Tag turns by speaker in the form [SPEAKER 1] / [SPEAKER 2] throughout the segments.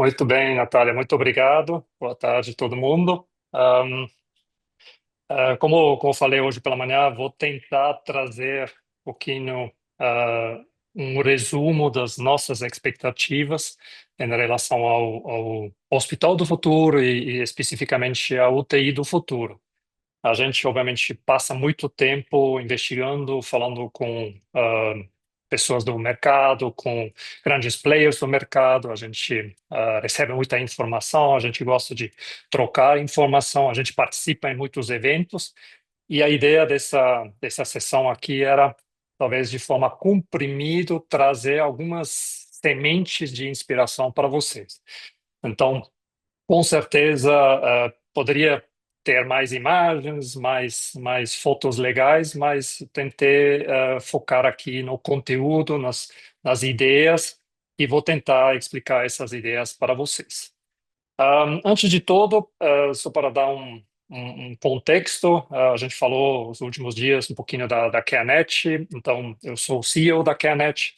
[SPEAKER 1] Muito bem, Natália, muito obrigado. Boa tarde, todo mundo. Como eu falei hoje pela manhã, vou tentar trazer um pouquinho, um resumo das nossas expectativas em relação ao Hospital do Futuro e especificamente a UTI do futuro. A gente, obviamente, passa muito tempo investigando, falando com pessoas do mercado, com grandes players do mercado. A gente recebe muita informação, a gente gosta de trocar informação, a gente participa em muitos eventos. E a ideia dessa sessão aqui era, talvez de forma comprimida, trazer algumas sementes de inspiração para vocês. Então, com certeza, poderia ter mais imagens, mais fotos legais, mas tentei focar aqui no conteúdo, nas ideias, e vou tentar explicar essas ideias para vocês. Antes de tudo, só para dar um contexto, a gente falou nos últimos dias um pouquinho da Canet, então eu sou o CEO da Canet.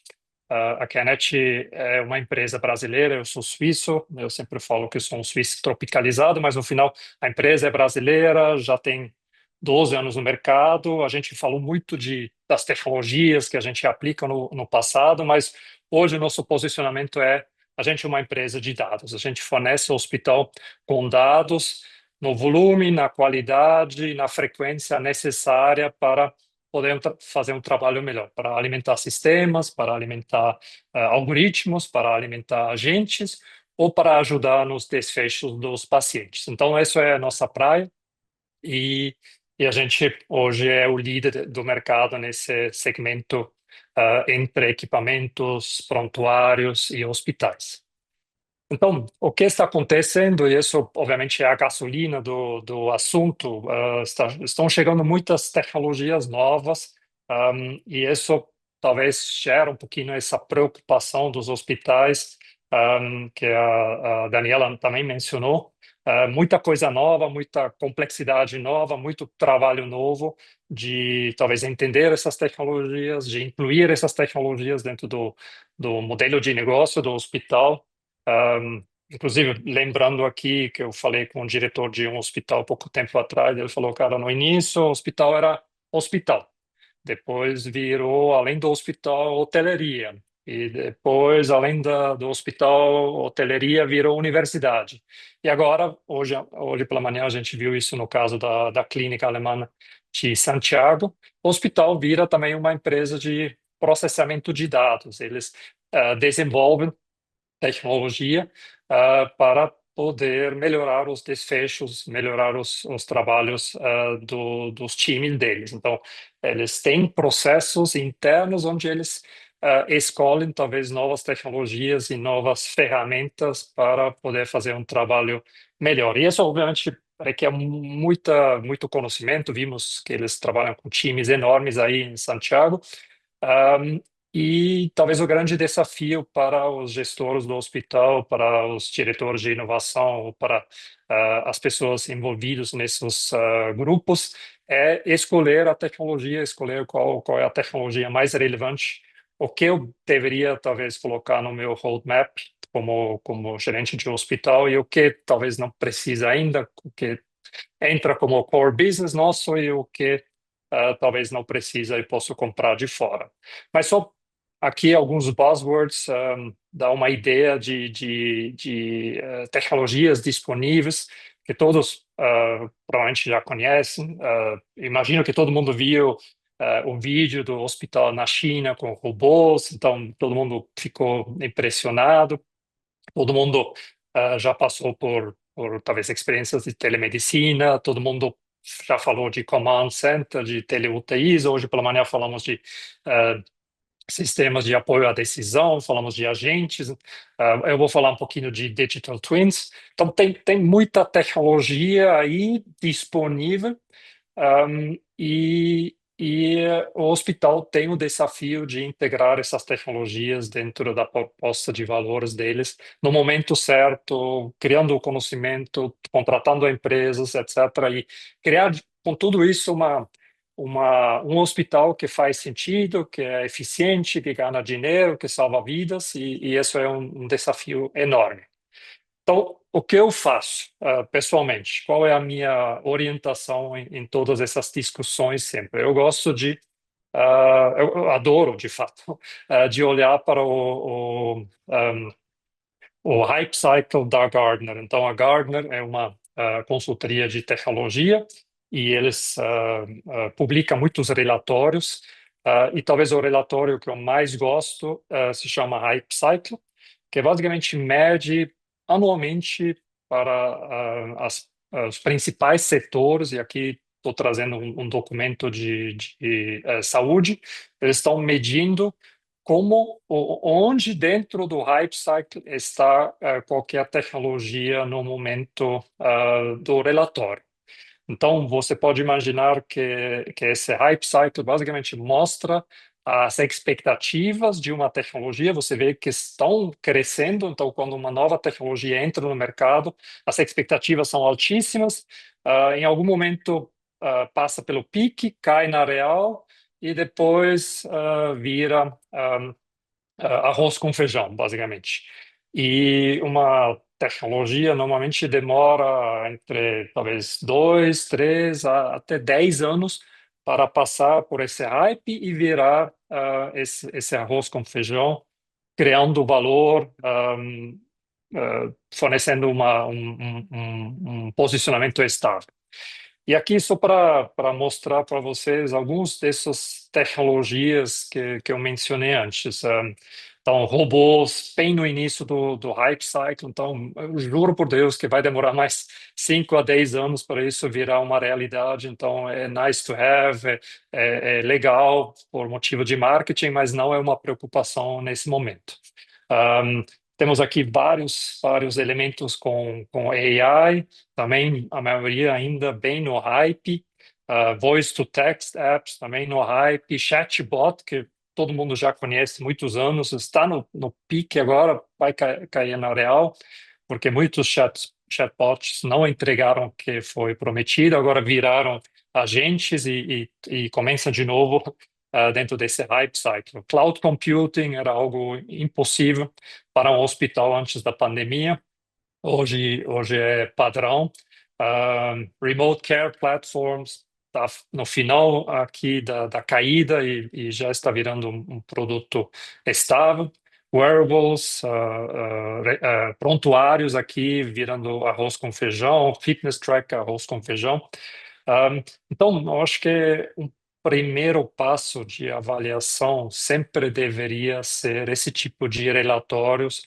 [SPEAKER 1] A Canet é uma empresa brasileira, eu sou suíço, eu sempre falo que eu sou um suíço tropicalizado, mas no final a empresa é brasileira, já tem 12 anos no mercado. A gente falou muito das tecnologias que a gente aplica no passado, mas hoje o nosso posicionamento é: a gente é uma empresa de dados, a gente fornece ao hospital com dados no volume, na qualidade, na frequência necessária para poder fazer um trabalho melhor, para alimentar sistemas, para alimentar algoritmos, para alimentar agentes ou para ajudar nos desfechos dos pacientes. Então, essa é a nossa praia e, e a gente hoje é o líder do mercado nesse segmento entre equipamentos, prontuários e hospitais. Então, o que está acontecendo, e isso obviamente é a gasolina do assunto, estão chegando muitas tecnologias novas, e isso talvez gera um pouquinho essa preocupação dos hospitais, que a Daniela também mencionou. Muita coisa nova, muita complexidade nova, muito trabalho novo de talvez entender essas tecnologias, de incluir essas tecnologias dentro do modelo de negócio do hospital. Inclusive, lembrando aqui que eu falei com o diretor de um hospital pouco tempo atrás, ele falou, cara, no início o hospital era hospital, depois virou, além do hospital, hoteleria, e depois, além do hospital, hoteleria virou universidade. E agora, hoje pela manhã, a gente viu isso no caso da clínica alemã de Santiago. O hospital vira também uma empresa de processamento de dados. Eles desenvolvem tecnologia para poder melhorar os desfechos, melhorar os trabalhos dos times deles. Então, eles têm processos internos onde eles escolhem talvez novas tecnologias e novas ferramentas para poder fazer um trabalho melhor. E isso, obviamente, requer muito conhecimento. Vimos que eles trabalham com times enormes aí em Santiago. E talvez o grande desafio para os gestores do hospital, para os diretores de inovação, para as pessoas envolvidas nesses grupos, é escolher a tecnologia, escolher qual é a tecnologia mais relevante, o que eu deveria talvez colocar no meu roadmap como gerente de hospital e o que talvez não precisa ainda, o que entra como core business nosso e o que talvez não precisa e posso comprar de fora. Mas só aqui alguns buzzwords, dá uma ideia de tecnologias disponíveis que todos provavelmente já conhecem. Imagino que todo mundo viu o vídeo do hospital na China com robôs, então todo mundo ficou impressionado. Todo mundo já passou por talvez experiências de telemedicina, todo mundo já falou de command center, de tele-UTIs. Hoje pela manhã falamos de sistemas de apoio à decisão, falamos de agentes. Eu vou falar um pouquinho de digital twins. Então tem muita tecnologia aí disponível. E o hospital tem o desafio de integrar essas tecnologias dentro da proposta de valores deles no momento certo, criando o conhecimento, contratando empresas, etc. E criar com tudo isso um hospital que faz sentido, que é eficiente, que ganha dinheiro, que salva vidas, e isso é um desafio enorme. Então, o que eu faço, pessoalmente? Qual é a minha orientação em todas essas discussões sempre? Eu gosto de, eu adoro, de fato, de olhar para o Hype Cycle da Gartner. Então, a Gartner é uma consultoria de tecnologia e eles publicam muitos relatórios. E talvez o relatório que eu mais gosto se chama Hype Cycle, que basicamente mede anualmente para os principais setores, e aqui estou trazendo um documento de saúde, eles estão medindo onde dentro do Hype Cycle está qualquer tecnologia no momento do relatório. Então, você pode imaginar que esse hype cycle basicamente mostra as expectativas de uma tecnologia, você vê que estão crescendo, então, quando uma nova tecnologia entra no mercado, as expectativas são altíssimas, em algum momento passa pelo pique, cai na real e depois vira arroz com feijão, basicamente. E uma tecnologia normalmente demora entre talvez 2, 3 até 10 anos para passar por esse hype e virar esse arroz com feijão, criando valor, fornecendo um posicionamento estável. E aqui só para mostrar para vocês alguns dessas tecnologias que eu mencionei antes. Então, robôs bem no início do hype cycle. Então, eu juro por Deus que vai demorar mais 5 a 10 anos para isso virar uma realidade. Então, é nice to have, é legal por motivo de marketing, mas não é uma preocupação nesse momento. Um, Temos aqui vários elementos com AI, também a maioria ainda bem no hype, voice to text apps também no hype, chatbot, que todo mundo já conhece há muitos anos, está no pique agora, vai cair na real, porque muitos chatbots não entregaram o que foi prometido, agora viraram agentes e começa de novo dentro desse hype cycle. Cloud computing era algo impossível para um hospital antes da pandemia. Hoje é padrão. Remote care platforms está no final aqui da caída e já está virando um produto estável. Wearables, prontuários aqui virando arroz com feijão, fitness tracker, arroz com feijão. Então, eu acho que um primeiro passo de avaliação sempre deveria ser esse tipo de relatórios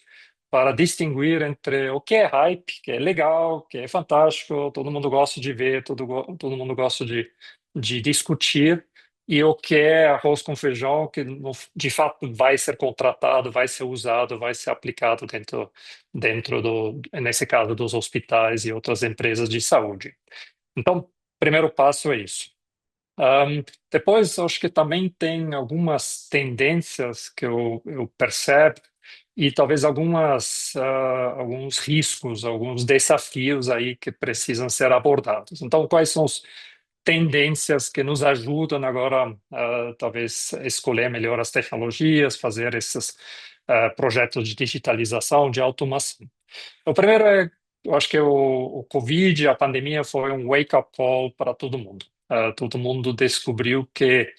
[SPEAKER 1] para distinguir entre o que é hype, que é legal, que é fantástico, todo mundo gosta de ver, todo mundo gosta de discutir, e o que é arroz com feijão, que de fato vai ser contratado, vai ser usado, vai ser aplicado dentro nesse caso, dos hospitais e outras empresas de saúde. Então, primeiro passo é isso. Depois, acho que também tem algumas tendências que eu percebo e talvez alguns riscos, alguns desafios aí que precisam ser abordados. Então, quais são as tendências que nos ajudam agora, talvez, escolher melhor as tecnologias, fazer esses projetos de digitalização, de automação? O primeiro eu acho que o Covid, a pandemia, foi um wake-up call para todo mundo. Todo mundo descobriu que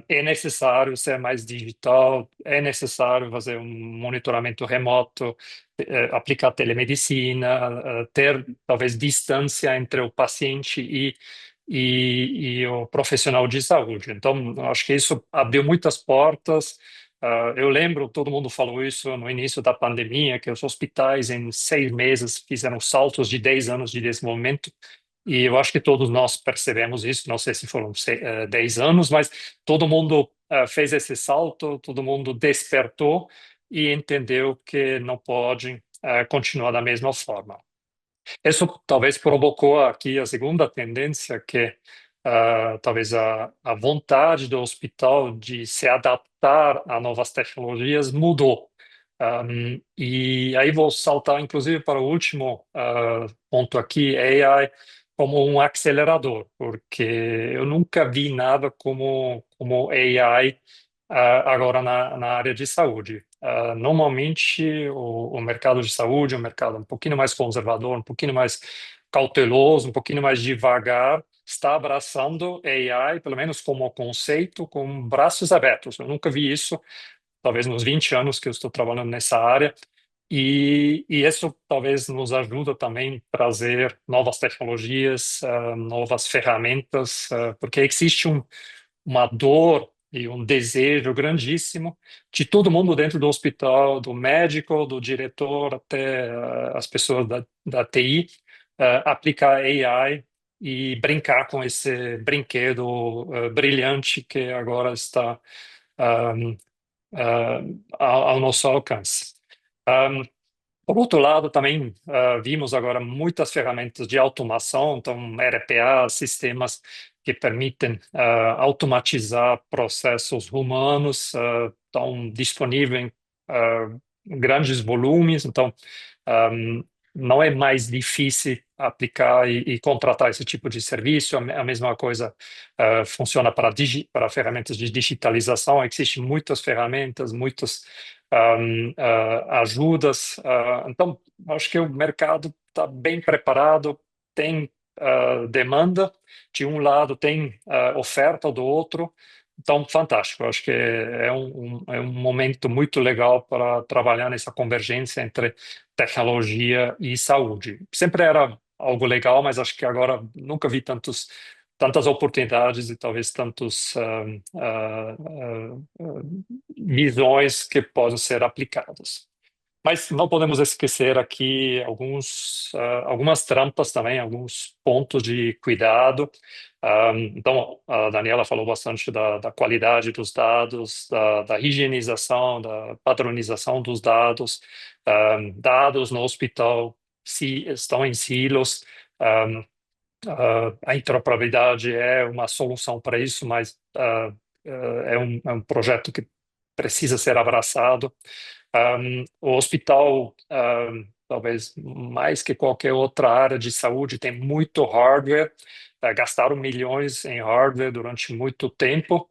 [SPEAKER 1] é necessário ser mais digital, é necessário fazer um monitoramento remoto, aplicar telemedicina, ter talvez distância entre o paciente e o profissional de saúde. Então, eu acho que isso abriu muitas portas. Eu lembro, todo mundo falou isso no início da pandemia, que os hospitais em 6 meses fizeram saltos de 10 anos de desenvolvimento, e eu acho que todos nós percebemos isso, não sei se foram 10 anos, mas todo mundo fez esse salto, todo mundo despertou e entendeu que não pode continuar da mesma forma. Isso talvez provocou aqui a segunda tendência, que talvez a vontade do hospital de se adaptar a novas tecnologias mudou. E aí vou saltar, inclusive, para o último ponto aqui, AI como um acelerador, porque eu nunca vi nada como AI agora na área de saúde. normalmente o mercado de saúde é um mercado um pouquinho mais conservador, um pouquinho mais cauteloso, um pouquinho mais devagar, está abraçando AI, pelo menos como conceito, com braços abertos. Eu nunca vi isso, talvez nos 20 anos que eu estou trabalhando nessa área. E isso talvez nos ajuda também a trazer novas tecnologias, novas ferramentas, porque existe uma dor e um desejo grandíssimo de todo mundo dentro do hospital, do médico, do diretor, até as pessoas da TI, aplicar AI e brincar com esse brinquedo brilhante que agora está um, ao nosso alcance. Um, por outro lado, também vimos agora muitas ferramentas de automação, então RPA, sistemas que permitem automatizar processos humanos, estão disponíveis em grandes volumes, então um, não é mais difícil aplicar e contratar esse tipo de serviço. A mesma coisa funciona para ferramentas de digitalização. Existem muitas ferramentas, muitas ajudas. Então, acho que o mercado está bem preparado, tem demanda de um lado, tem oferta do outro. Então, fantástico. Acho que é um momento muito legal para trabalhar nessa convergência entre tecnologia e saúde. Sempre era algo legal, mas acho que agora nunca vi tantas oportunidades e talvez tantos visões que podem ser aplicadas. Mas não podemos esquecer aqui algumas trampas também, alguns pontos de cuidado. Então, a Daniela falou bastante da qualidade dos dados, da higienização, da padronização dos dados. Dados no hospital se estão em silos. Um, a interoperabilidade é uma solução para isso, mas é um projeto que precisa ser abraçado. O hospital, talvez mais que qualquer outra área de saúde, tem muito hardware, gastaram milhões em hardware durante muito tempo,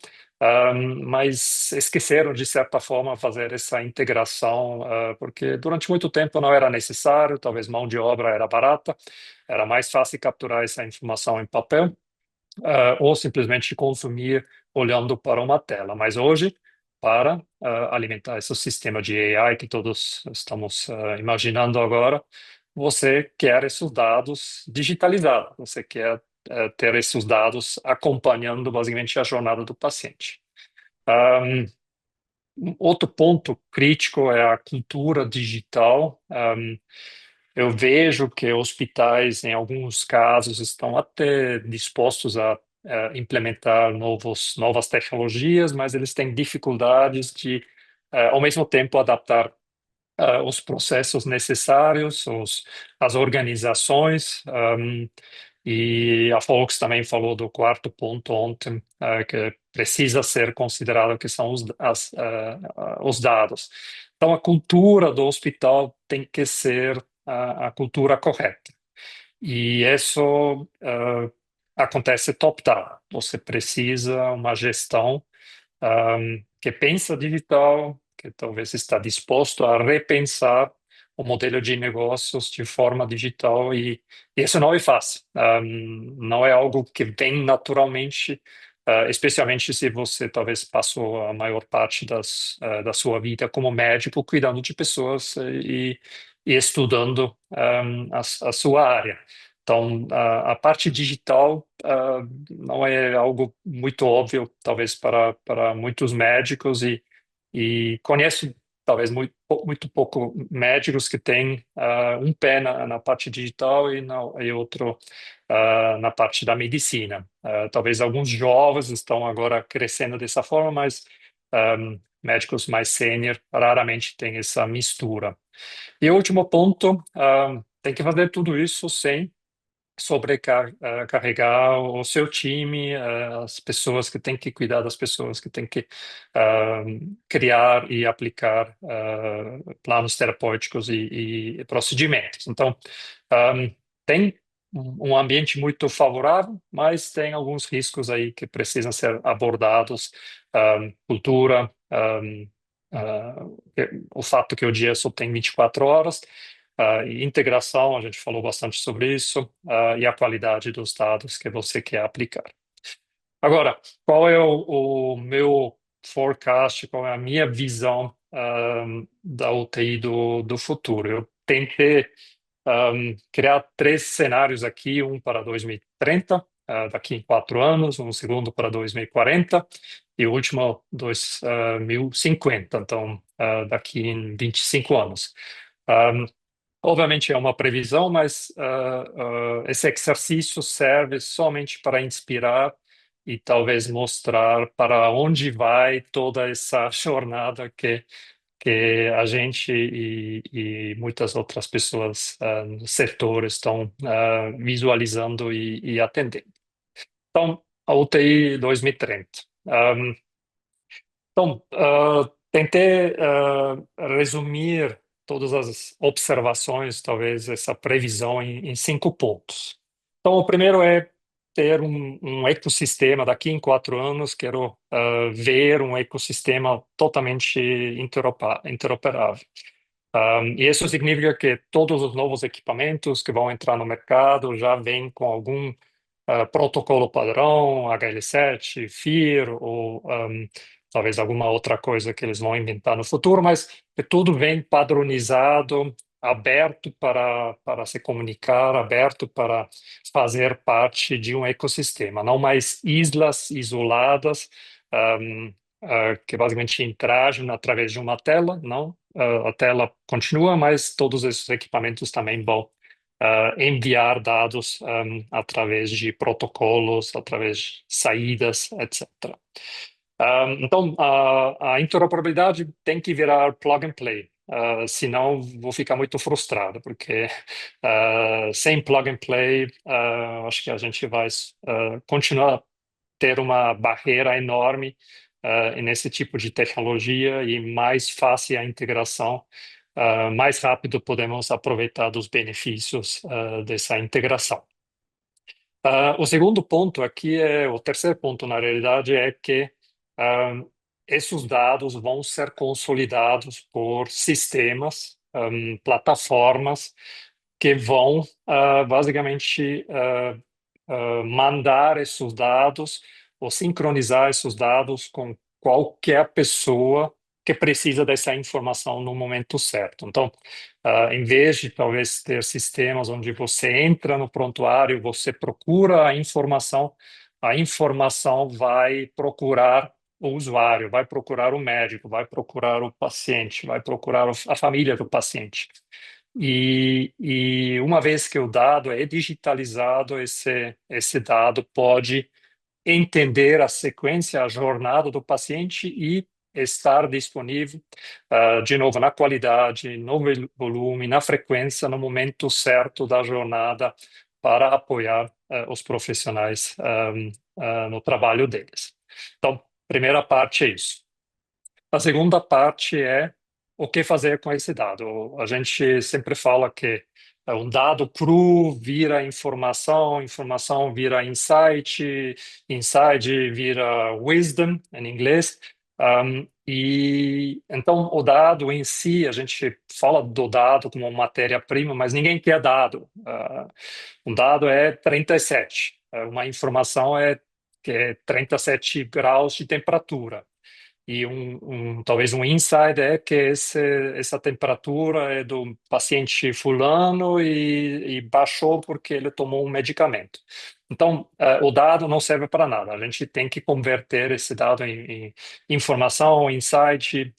[SPEAKER 1] mas esqueceram, de certa forma, fazer essa integração, porque durante muito tempo não era necessário, talvez mão de obra era barata, era mais fácil capturar essa informação em papel, ou simplesmente consumir olhando para uma tela. Mas hoje, para alimentar esse sistema de AI que todos estamos imaginando agora, você quer esses dados digitalizados, você quer ter esses dados acompanhando basicamente a jornada do paciente. Um outro ponto crítico é a cultura digital. Eu vejo que hospitais, em alguns casos, estão até dispostos a implementar novas tecnologias, mas eles têm dificuldades de, ao mesmo tempo, adaptar os processos necessários, as organizações. E a Volks também falou do quarto ponto ontem, que precisa ser considerado que são os dados. Então, a cultura do hospital tem que ser a cultura correta. E isso acontece top-down. Você precisa uma gestão que pensa digital, que talvez está disposto a repensar o modelo de negócios de forma digital e isso não é fácil. Não é algo que vem naturalmente, especialmente se você talvez passou a maior parte da sua vida como médico cuidando de pessoas e estudando a sua área. Então, a parte digital não é algo muito óbvio, talvez, para muitos médicos, e conheço, talvez, muito pouco médicos que têm um pé na parte digital e outro na parte da medicina. Talvez alguns jovens estão agora crescendo dessa forma, mas médicos mais sênior raramente têm essa mistura. E o último ponto, tem que fazer tudo isso sem sobrecarregar o seu time, as pessoas que têm que cuidar das pessoas, que têm que criar e aplicar planos terapêuticos e procedimentos. Então, tem um ambiente muito favorável, mas tem alguns riscos aí que precisam ser abordados, cultura, o fato que o dia só tem 24 horas, e integração, a gente falou bastante sobre isso, e a qualidade dos dados que você quer aplicar. Agora, qual é o meu forecast, qual é a minha visão da UTI do futuro? Eu tentei criar três cenários aqui, um para 2030, daqui em 4 anos, um segundo para 2040 e o último 2050, então daqui em 25 anos. Um, Obviamente é uma previsão, mas esse exercício serve somente para inspirar e talvez mostrar para onde vai toda essa jornada que a gente e muitas outras pessoas no setor estão visualizando e atendendo. Então, a UTI 2030. Então, tentei resumir todas as observações, talvez essa previsão, em 5 pontos. Então, o primeiro é ter um ecossistema daqui em 4 anos. Quero ver um ecossistema totalmente interoperável. E isso significa que todos os novos equipamentos que vão entrar no mercado já vêm com algum protocolo padrão, HL7, FIR, ou talvez alguma outra coisa que eles vão inventar no futuro, mas que tudo vem padronizado, aberto para se comunicar, aberto para fazer parte de um ecossistema, não mais islas isoladas, que basicamente interagem através de uma tela, não? A tela continua, mas todos esses equipamentos também vão enviar dados através de protocolos, através de saídas, etc. Então, a interoperabilidade tem que virar plug and play, senão vou ficar muito frustrado, porque sem plug and play, acho que a gente vai continuar a ter uma barreira enorme nesse tipo de tecnologia, e mais fácil a integração, mais rápido podemos aproveitar dos benefícios dessa integração. O segundo ponto aqui o terceiro ponto, na realidade, é que esses dados vão ser consolidados por sistemas, plataformas que vão basicamente mandar esses dados ou sincronizar esses dados com qualquer pessoa que precisa dessa informação no momento certo. Então, em vez de talvez ter sistemas onde você entra no prontuário, você procura a informação vai procurar o usuário, vai procurar o médico, vai procurar o paciente, vai procurar a família do paciente. E uma vez que o dado é digitalizado, esse dado pode entender a sequência, a jornada do paciente e estar disponível, de novo, na qualidade, no volume, na frequência, no momento certo da jornada, para apoiar os profissionais no trabalho deles. Então, primeira parte é isso. A segunda parte é o que fazer com esse dado. A gente sempre fala que um dado cru vira informação, informação vira insight, insight vira wisdom, em inglês. E então o dado em si, a gente fala do dado como matéria-prima, mas ninguém quer dado. Um dado é 37. Uma informação que é 37 graus de temperatura. E talvez um insight é que essa temperatura é do paciente fulano e baixou porque ele tomou um medicamento. Então, o dado não serve para nada. A gente tem que converter esse dado em informação, insight,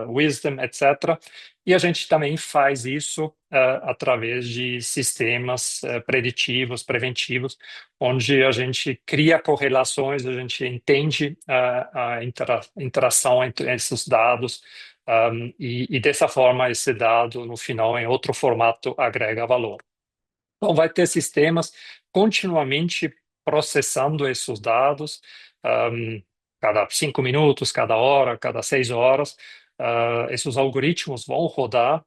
[SPEAKER 1] wisdom, etc. E a gente também faz isso através de sistemas preditivos, preventivos, onde a gente cria correlações, a gente entende a interação entre esses dados, e dessa forma esse dado, no final, em outro formato, agrega valor. Então, vai ter sistemas continuamente processando esses dados, cada 5 minutos, cada hora, cada 6 horas. Esses algoritmos vão rodar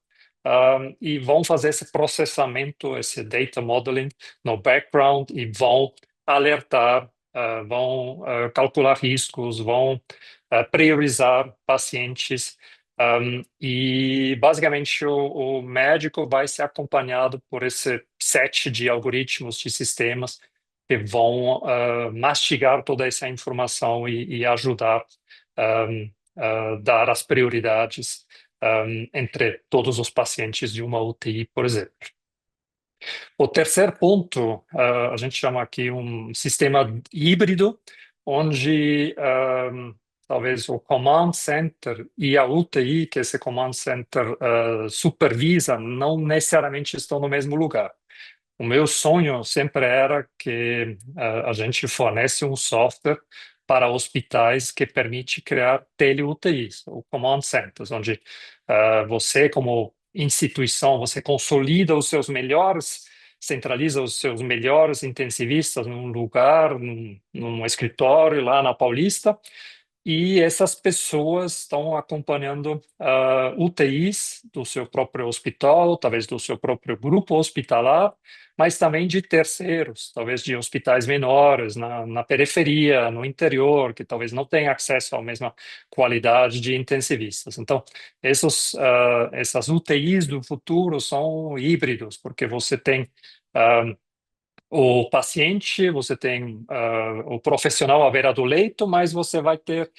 [SPEAKER 1] e vão fazer esse processamento, esse data modeling no background, e vão alertar vão calcular riscos, vão priorizar pacientes. E basicamente o médico vai ser acompanhado por esse set de algoritmos, de sistemas que vão mastigar toda essa informação e ajudar a dar as prioridades entre todos os pacientes de uma UTI, por exemplo. O terceiro ponto, a gente chama aqui um sistema híbrido, onde talvez o command center e a UTI, que esse command center supervisa, não necessariamente estão no mesmo lugar. O meu sonho sempre era que a gente fornece um software para hospitais que permite criar tele-UTIs, ou command centers, onde você, como instituição, você consolida os seus melhores, centraliza os seus melhores intensivistas num lugar, num escritório lá na Paulista, e essas pessoas estão acompanhando UTIs do seu próprio hospital, talvez do seu próprio grupo hospitalar, mas também de terceiros, talvez de hospitais menores, na periferia, no interior, que talvez não tenham acesso à mesma qualidade de intensivistas. Então, essas UTIs do futuro são híbridos, porque você tem o paciente, você tem o profissional à beira do leito, mas você vai ter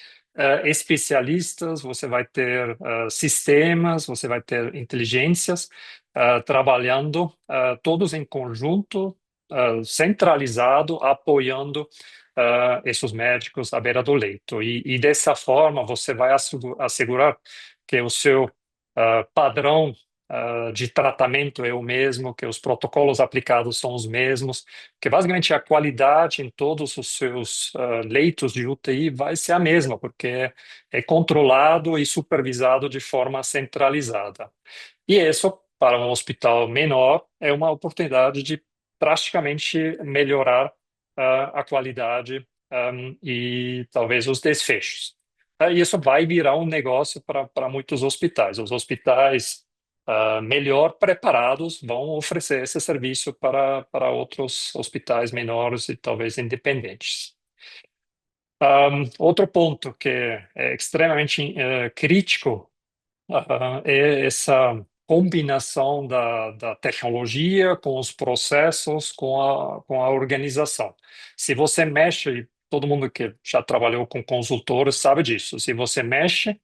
[SPEAKER 1] especialistas, você vai ter sistemas, você vai ter inteligências trabalhando todos em conjunto, centralizado, apoiando esses médicos à beira do leito. E dessa forma você vai assegurar que o seu padrão de tratamento é o mesmo, que os protocolos aplicados são os mesmos, que basicamente a qualidade em todos os seus leitos de UTI vai ser a mesma, porque é controlado e supervisado de forma centralizada. E isso, para um hospital menor, é uma oportunidade de drasticamente melhorar a qualidade e talvez os desfechos. E isso vai virar um negócio para muitos hospitais. Os hospitais melhor preparados vão oferecer esse serviço para outros hospitais menores e talvez independentes. Outro ponto que é extremamente crítico é essa combinação da tecnologia com os processos, com a organização. Se você mexe, todo mundo que já trabalhou com consultores sabe disso, se você mexe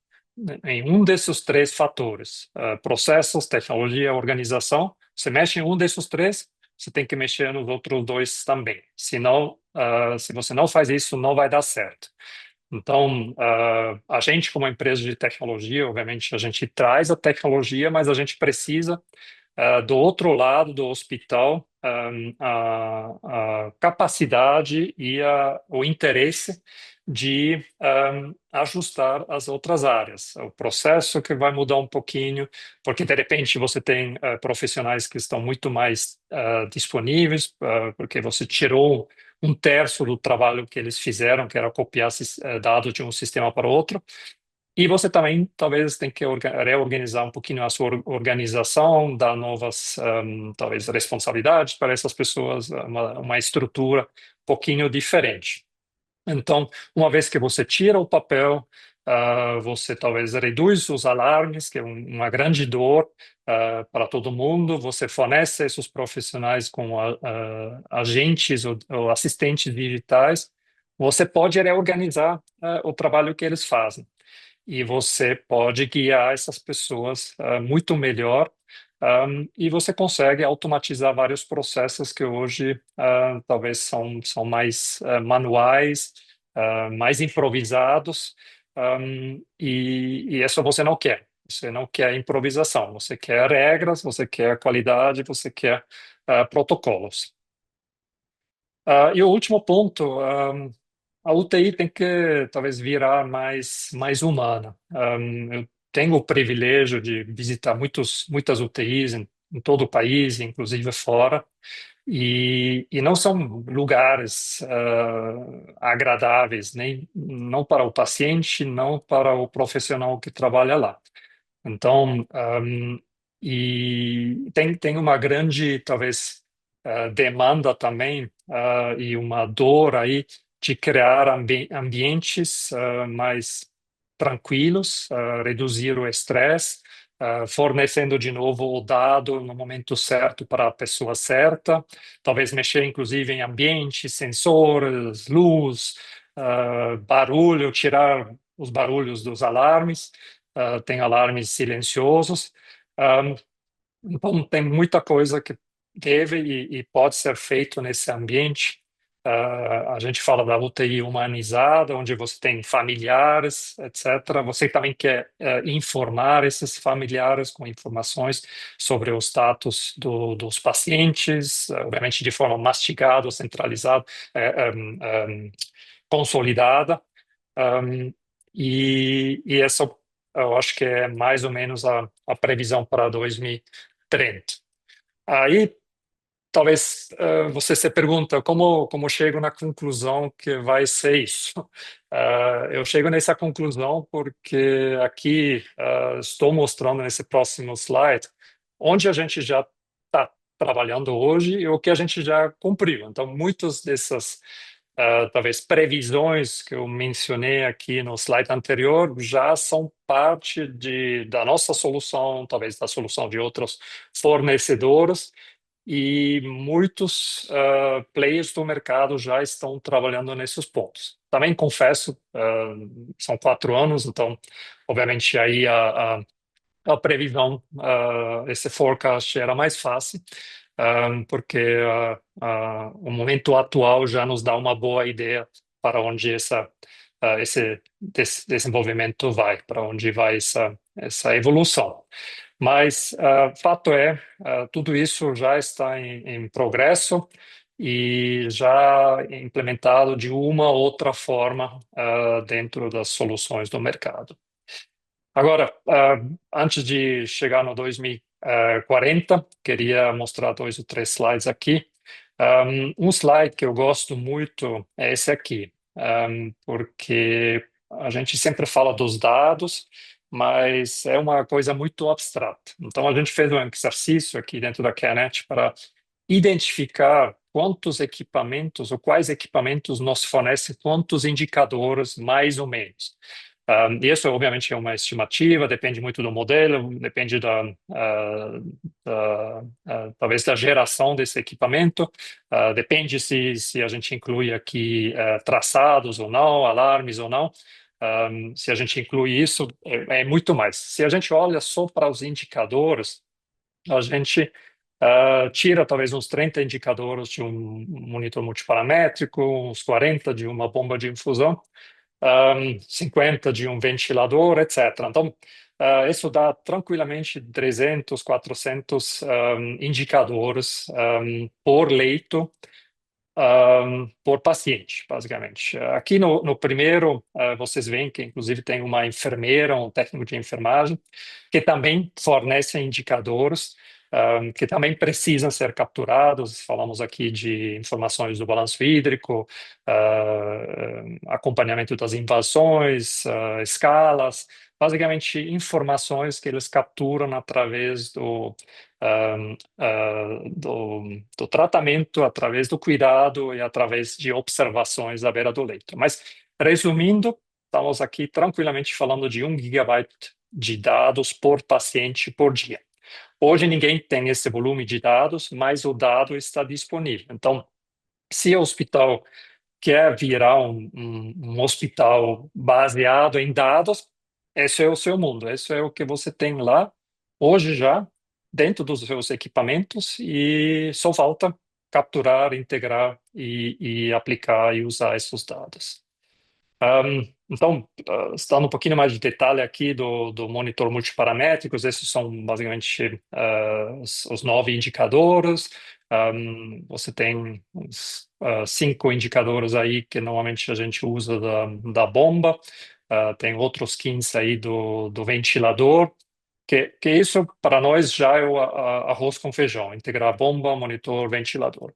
[SPEAKER 1] em um desses três fatores, processos, tecnologia, organização, você mexe em um desses três, você tem que mexer nos outros dois também. Senão, se você não faz isso, não vai dar certo. Então, a gente, como empresa de tecnologia, obviamente, a gente traz a tecnologia, mas a gente precisa, do outro lado do hospital, a capacidade e o interesse de ajustar as outras áreas. O processo que vai mudar um pouquinho, porque, de repente, você tem profissionais que estão muito mais disponíveis, porque você tirou um terço do trabalho que eles fizeram, que era copiar dados de um sistema para o outro. E você também, talvez, tem que reorganizar um pouquinho a sua organização, dar novas, talvez, responsabilidades para essas pessoas, uma estrutura um pouquinho diferente. Então, uma vez que você tira o papel, você talvez reduz os alarmes, que é uma grande dor para todo mundo. Você fornece esses profissionais com agentes ou assistentes digitais. Você pode reorganizar o trabalho que eles fazem. E você pode guiar essas pessoas muito melhor. E você consegue automatizar vários processos que hoje talvez são mais manuais, mais improvisados, e isso você não quer. Você não quer improvisação, você quer regras, você quer qualidade, você quer protocolos. E o último ponto, a UTI tem que talvez virar mais humana. Eu tenho o privilégio de visitar muitas UTIs em todo o país, inclusive fora, e não são lugares agradáveis, nem não para o paciente, não para o profissional que trabalha lá. Então, e tem uma grande, talvez, demanda também, e uma dor aí de criar ambientes mais tranquilos, reduzir o estresse, fornecendo de novo o dado no momento certo para a pessoa certa, talvez mexer inclusive em ambientes, sensores, luz, barulho, tirar os barulhos dos alarmes, tem alarmes silenciosos. Ah, então, tem muita coisa que deve e pode ser feito nesse ambiente. A gente fala da UTI humanizada, onde você tem familiares, etc. Você também quer informar esses familiares com informações sobre o status dos pacientes, obviamente de forma mastigada, centralizada, consolidada. Um, e essa eu acho que é mais ou menos a previsão para 2030. Aí, talvez você se pergunta como chego na conclusão que vai ser isso. Eu chego nessa conclusão porque aqui estou mostrando nesse próximo slide onde a gente já está trabalhando hoje e o que a gente já cumpriu. Então, muitas dessas talvez previsões que eu mencionei aqui no slide anterior já são parte da nossa solução, talvez da solução de outros fornecedores, e muitos players do mercado já estão trabalhando nesses pontos. Também confesso, são 4 anos, então, obviamente, aí a previsão, esse forecast era mais fácil, porque o momento atual já nos dá uma boa ideia para onde esse desenvolvimento vai, para onde vai essa evolução. Mas fato é, tudo isso já está em progresso e já implementado de uma ou outra forma dentro das soluções do mercado. Agora, antes de chegar no 2040, queria mostrar 2 ou 3 slides aqui. Um slide que eu gosto muito é esse aqui, porque a gente sempre fala dos dados, mas é uma coisa muito abstrata. Então, a gente fez um exercício aqui dentro da Canet para identificar quantos equipamentos ou quais equipamentos nos fornecem quantos indicadores, mais ou menos. Isso, obviamente, é uma estimativa, depende muito do modelo, depende talvez da geração desse equipamento, depende se a gente inclui aqui traçados ou não, alarmes ou não. Se a gente inclui isso, é muito mais. Se a gente olha só para os indicadores, a gente tira talvez uns 30 indicadores de um monitor multiparamétrico, uns 40 de uma bomba de infusão, 50 de um ventilador, etc. Então, isso dá tranquilamente 300, 400 indicadores por leito, por paciente, basicamente. Aqui no primeiro, vocês veem que, inclusive, tem uma enfermeira, um técnico de enfermagem, que também fornece indicadores, que também precisam ser capturados. Falamos aqui de informações do balanço hídrico, acompanhamento das invasões, escalas, basicamente informações que eles capturam através do tratamento, através do cuidado e através de observações à beira do leito. Mas, resumindo, estamos aqui tranquilamente falando de 1 GB de dados por paciente por dia. Hoje ninguém tem esse volume de dados, mas o dado está disponível. Então, se o hospital quer virar um hospital baseado em dados, esse é o seu mundo, esse é o que você tem lá, hoje já, dentro dos seus equipamentos, e só falta capturar, integrar e aplicar e usar esses dados. Então, dando um pouquinho mais de detalhe aqui do monitor multiparamétricos, esses são basicamente os 9 indicadores. Você tem uns 5 indicadores aí que normalmente a gente usa da bomba. Tem outros 15 aí do ventilador, que isso para nós já é o arroz com feijão, integrar bomba, monitor, ventilador.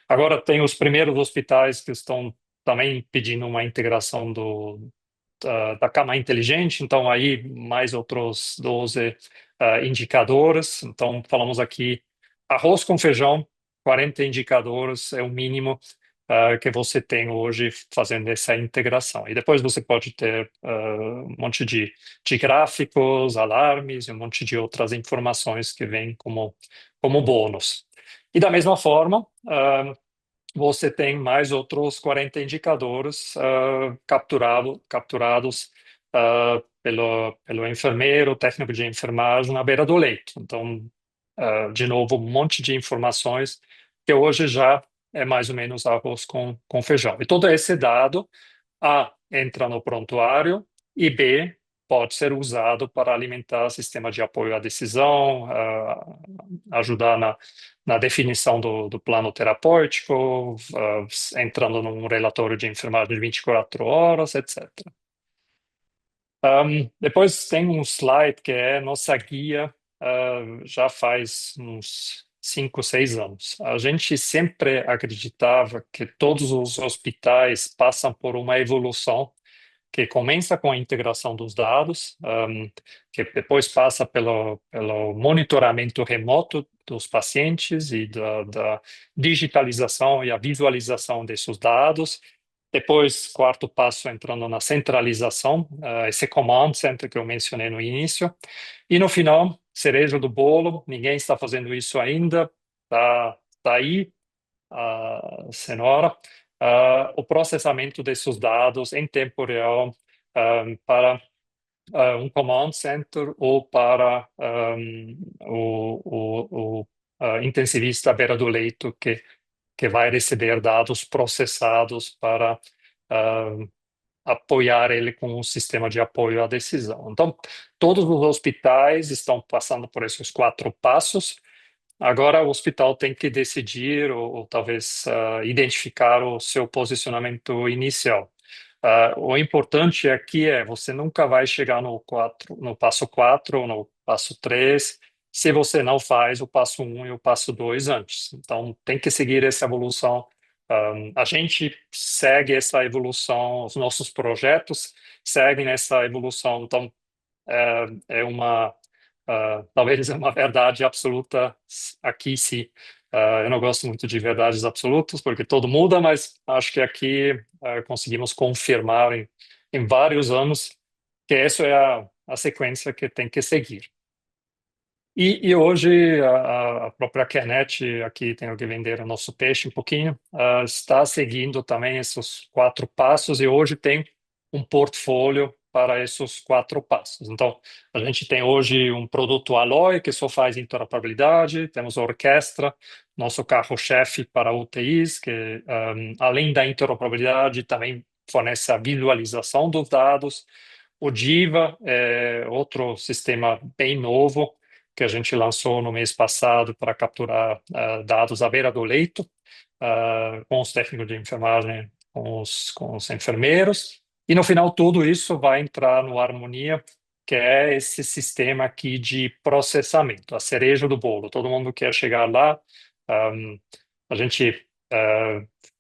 [SPEAKER 1] Agora tem os primeiros hospitais que estão também pedindo uma integração da cama inteligente, então aí mais outros 12 indicadores. Então falamos aqui arroz com feijão, 40 indicadores é o mínimo que você tem hoje fazendo essa integração. E depois você pode ter um monte de gráficos, alarmes e um monte de outras informações que vêm como bônus. E da mesma forma, você tem mais outros 40 indicadores capturados pelo enfermeiro, técnico de enfermagem na beira do leito. Então, de novo, um monte de informações que hoje já é mais ou menos arroz com feijão. E todo esse dado, A, entra no prontuário e B, pode ser usado para alimentar sistema de apoio à decisão, ajudar na definição do plano terapêutico, entrando num relatório de enfermagem de 24 horas, etc. Depois tem um slide que é nossa guia, já faz uns 5, 6 anos. A gente sempre acreditava que todos os hospitais passam por uma evolução que começa com a integração dos dados, que depois passa pelo monitoramento remoto dos pacientes e da digitalização e a visualização desses dados. Depois, quarto passo, entrando na centralização, esse command center que eu mencionei no início. E no final, cereja do bolo, ninguém está fazendo isso ainda, tá aí a cenoura, o processamento desses dados em tempo real para um command center ou para o intensivista à beira do leito que vai receber dados processados para apoiar ele com um sistema de apoio à decisão. Então, todos os hospitais estão passando por esses 4 passos. Agora o hospital tem que decidir ou talvez identificar o seu posicionamento inicial. O importante aqui é você nunca vai chegar no passo 4 ou no passo 3 se você não faz o passo 1 e o passo 2 antes. Então tem que seguir essa evolução. A gente segue essa evolução, os nossos projetos seguem essa evolução. Então talvez é uma verdade absoluta aqui, sim. Eu não gosto muito de verdades absolutas, porque todo muda, mas acho que aqui conseguimos confirmar em vários anos que essa é a sequência que tem que seguir. E hoje a própria Kernet, aqui tenho que vender o nosso peixe um pouquinho, está seguindo também esses 4 passos e hoje tem um portfólio para esses 4 passos. Então, a gente tem hoje um produto Alloy que só faz interoperabilidade, temos a Orquestra, nosso carro-chefe para UTIs, que além da interoperabilidade também fornece a visualização dos dados. O Diva é outro sistema bem novo, que a gente lançou no mês passado para capturar dados à beira do leito, com os técnicos de enfermagem, com os enfermeiros. E no final, tudo isso vai entrar no Harmonia, que é esse sistema aqui de processamento, a cereja do bolo. Todo mundo quer chegar lá. A gente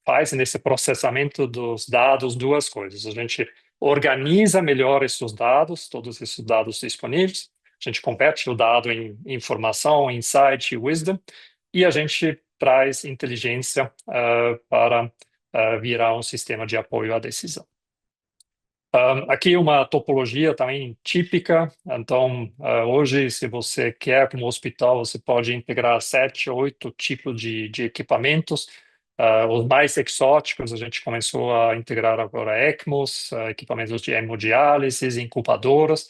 [SPEAKER 1] faz nesse processamento dos dados 2 coisas. A gente organiza melhor esses dados, todos esses dados disponíveis. A gente converte o dado em informação, insight, wisdom, e a gente traz inteligência para virar um sistema de apoio à decisão. Aqui uma topologia também típica. Então, hoje, se você quer, como hospital, você pode integrar 7, 8 tipos de equipamentos. Os mais exóticos, a gente começou a integrar agora ECMOs, equipamentos de hemodiálise, incubadoras.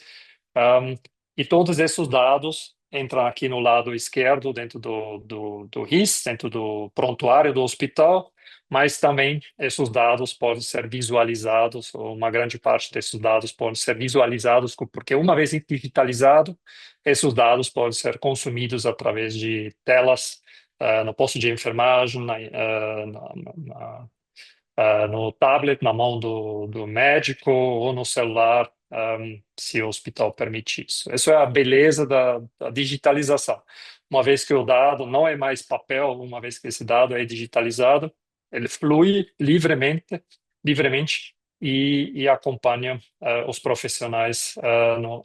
[SPEAKER 1] E todos esses dados entram aqui no lado esquerdo, dentro do RIS, dentro do prontuário do hospital, mas também esses dados podem ser visualizados, ou uma grande parte desses dados podem ser visualizados, porque uma vez digitalizado, esses dados podem ser consumidos através de telas no posto de enfermagem, no tablet, na mão do médico ou no celular, se o hospital permite isso. Essa é a beleza da digitalização. Uma vez que o dado não é mais papel, uma vez que esse dado é digitalizado, ele flui livremente e acompanha os profissionais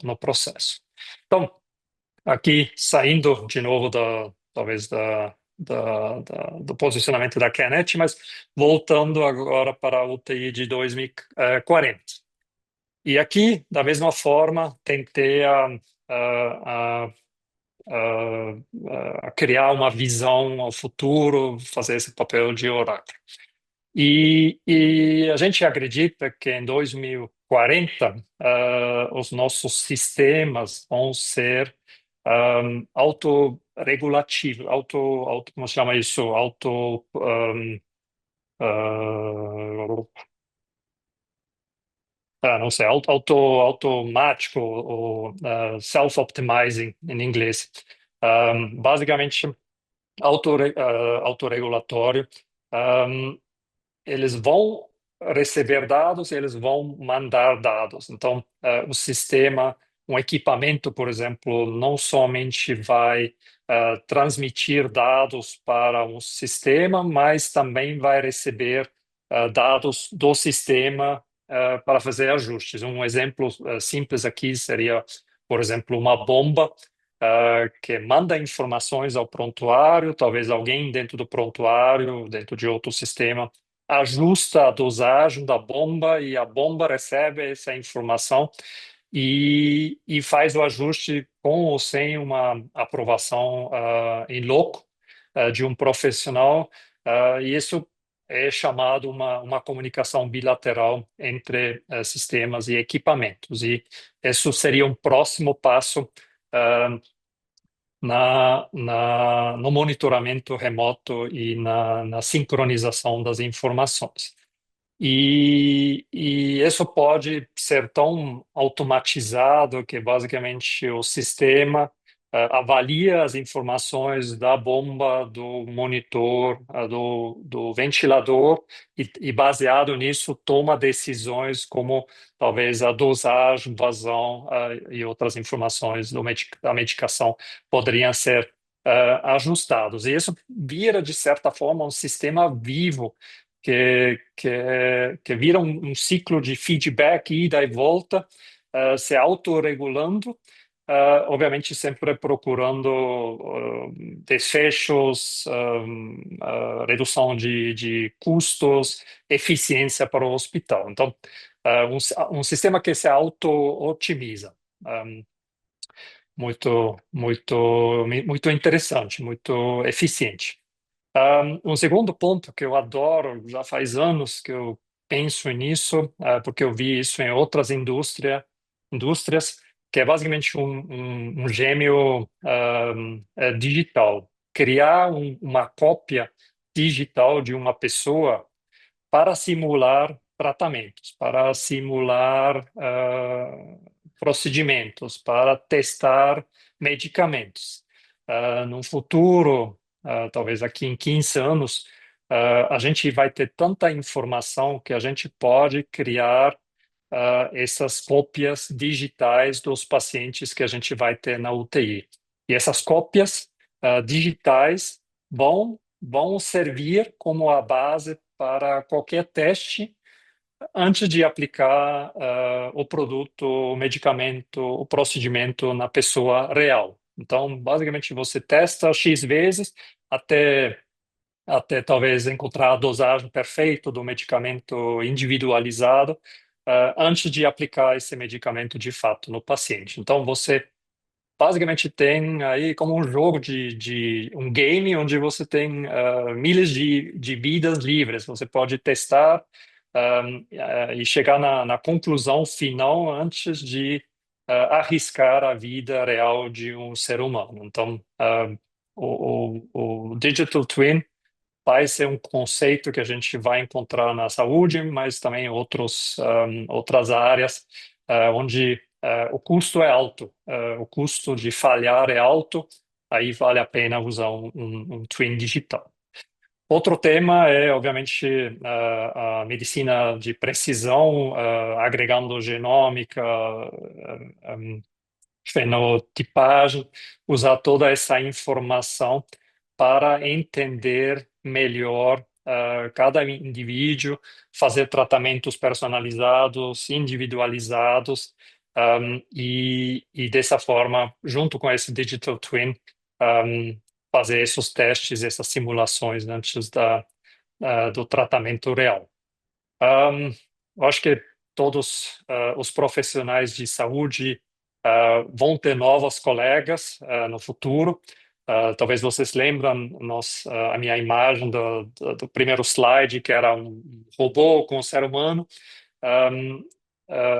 [SPEAKER 1] no processo. Então, aqui saindo de novo talvez do posicionamento da Canet, mas voltando agora para a UTI de 2040. E aqui, da mesma forma, tentei a, a criar uma visão ao futuro, fazer esse papel de oráculo. E a gente acredita que em 2040 os nossos sistemas vão ser autorregulativos, como se chama isso? Não sei, automático ou self-optimizing em inglês. Basicamente, autorregulatório. Eles vão receber dados, eles vão mandar dados. Então, o sistema, um equipamento, por exemplo, não somente vai transmitir dados para um sistema, mas também vai receber dados do sistema para fazer ajustes. Um exemplo simples aqui seria, por exemplo, uma bomba que manda informações ao prontuário, talvez alguém dentro do prontuário, dentro de outro sistema, ajusta a dosagem da bomba e a bomba recebe essa informação e faz o ajuste com ou sem uma aprovação em loco de um profissional, e isso é chamado uma comunicação bilateral entre sistemas e equipamentos. E isso seria um próximo passo ah, no monitoramento remoto e na sincronização das informações. E isso pode ser tão automatizado que basicamente o sistema avalia as informações da bomba, do monitor, do ventilador e baseado nisso toma decisões como talvez a dosagem, vazão e outras informações da medicação poderiam ser ajustados. E isso vira, de certa forma, um sistema vivo que vira um ciclo de feedback, ida e volta, se autorregulando, obviamente sempre procurando desfechos, redução de custos, eficiência para o hospital. Então, um sistema que se auto-otimiza. Muito interessante, muito eficiente. Um segundo ponto que eu adoro, já faz anos que eu penso nisso, porque eu vi isso em outras indústrias, que é basicamente um gêmeo digital. Criar uma cópia digital de uma pessoa para simular tratamentos, para simular procedimentos, para testar medicamentos. No futuro, talvez aqui em 15 anos, a gente vai ter tanta informação que a gente pode criar essas cópias digitais dos pacientes que a gente vai ter na UTI. E essas cópias digitais vão servir como a base para qualquer teste antes de aplicar o produto, o medicamento, o procedimento na pessoa real. Então, basicamente, você testa X vezes até talvez encontrar a dosagem perfeita do medicamento individualizado, antes de aplicar esse medicamento de fato no paciente. Então, você basicamente tem aí como um jogo de um game onde você tem milhas de vidas livres. Você pode testar e chegar na conclusão final antes de arriscar a vida real de um ser humano. Então, o Digital Twin vai ser um conceito que a gente vai encontrar na saúde, mas também em outras áreas onde o custo é alto, o custo de falhar é alto, aí vale a pena usar um twin digital. Outro tema é, obviamente, a medicina de precisão, agregando genômica, fenotipagem, usar toda essa informação para entender melhor cada indivíduo, fazer tratamentos personalizados, individualizados, e dessa forma, junto com esse Digital Twin, fazer esses testes, essas simulações antes do tratamento real. Eu acho que todos os profissionais de saúde vão ter novos colegas no futuro. Talvez vocês lembram a minha imagem do primeiro slide, que era um robô com um ser humano. Um,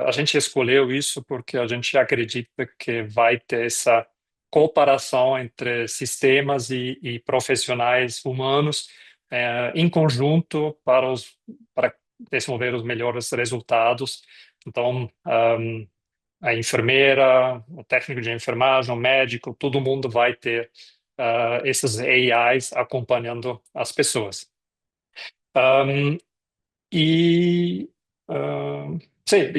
[SPEAKER 1] a gente escolheu isso porque a gente acredita que vai ter essa cooperação entre sistemas e profissionais humanos em conjunto para desenvolver os melhores resultados. Então, a enfermeira, o técnico de enfermagem, o médico, todo mundo vai ter esses AIs acompanhando as pessoas. Um, e, ah, sim,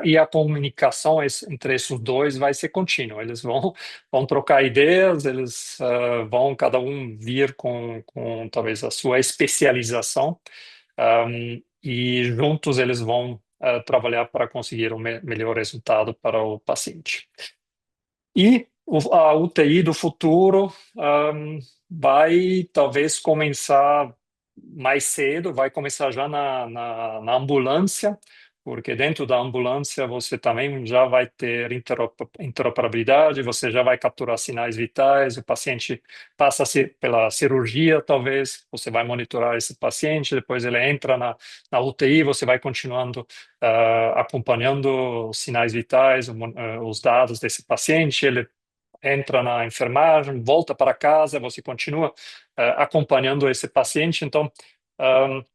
[SPEAKER 1] e a comunicação entre esses dois vai ser contínua. Eles vão trocar ideias, eles vão cada um vir com talvez a sua especialização, e juntos eles vão trabalhar para conseguir um melhor resultado para o paciente. E a UTI do futuro vai talvez começar mais cedo, vai começar já na ambulância, porque dentro da ambulância você também já vai ter interoperabilidade, você já vai capturar sinais vitais, o paciente passa pela cirurgia, talvez, você vai monitorar esse paciente, depois ele entra na UTI, você vai continuando acompanhando os sinais vitais, os dados desse paciente, ele entra na enfermagem, volta para casa, você continua acompanhando esse paciente. Então, um,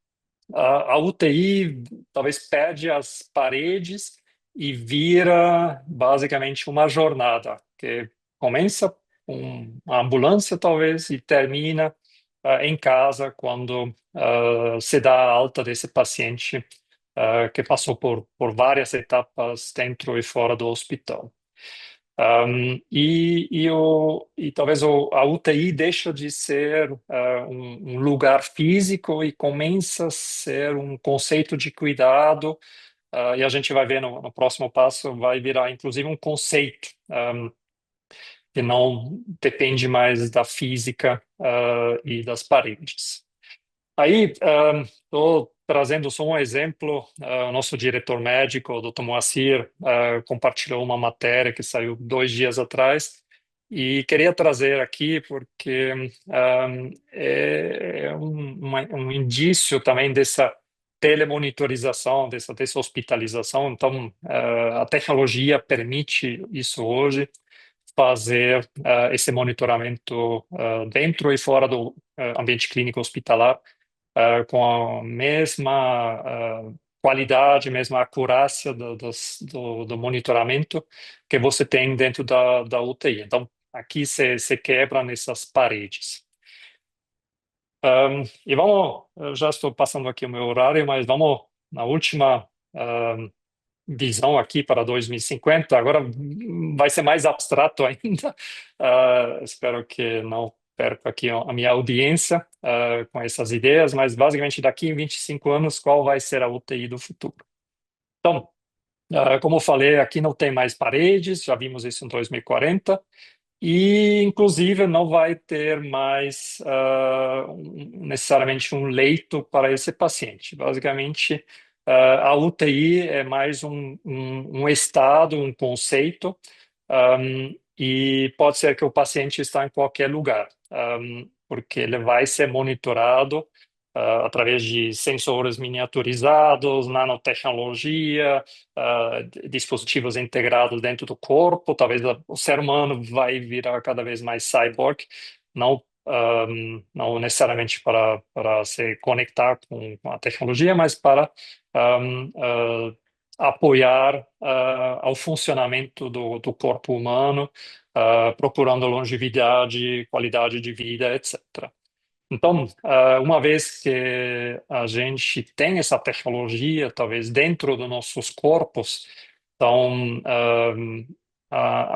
[SPEAKER 1] a UTI talvez perde as paredes e vira basicamente uma jornada que começa com a ambulância, talvez, e termina em casa quando se dá a alta desse paciente que passou por várias etapas dentro e fora do hospital. E talvez a UTI deixa de ser um lugar físico e começa a ser um conceito de cuidado, e a gente vai ver no próximo passo, vai virar inclusive um conceito que não depende mais da física e das paredes. Aí, estou trazendo só um exemplo. O nosso diretor médico, o Dr. Moacir, compartilhou uma matéria que saiu 2 dias atrás e queria trazer aqui porque é um indício também dessa telemonitorização, dessa hospitalização. Então, a tecnologia permite isso hoje, fazer esse monitoramento dentro e fora do ambiente clínico hospitalar com a mesma qualidade, mesma acurácia do monitoramento que você tem dentro da UTI. Então, aqui se quebra nessas paredes. E vamos, eu já estou passando aqui o meu horário, mas vamos na última visão aqui para 2050. Agora vai ser mais abstrato ainda. Espero que não perca aqui a minha audiência com essas ideias, mas basicamente daqui em 25 anos, qual vai ser a UTI do futuro? Então, como eu falei, aqui não tem mais paredes, já vimos isso em 2040. E, inclusive, não vai ter mais necessariamente um leito para esse paciente. Basicamente, a UTI é mais um estado, um conceito, e pode ser que o paciente está em qualquer lugar, porque ele vai ser monitorado através de sensores miniaturizados, nanotecnologia, dispositivos integrados dentro do corpo. Talvez o ser humano vai virar cada vez mais cyborg, não necessariamente para se conectar com a tecnologia, mas para apoiar ao funcionamento do corpo humano, procurando longevidade, qualidade de vida, etc. Então, uma vez que a gente tem essa tecnologia, talvez dentro dos nossos corpos, então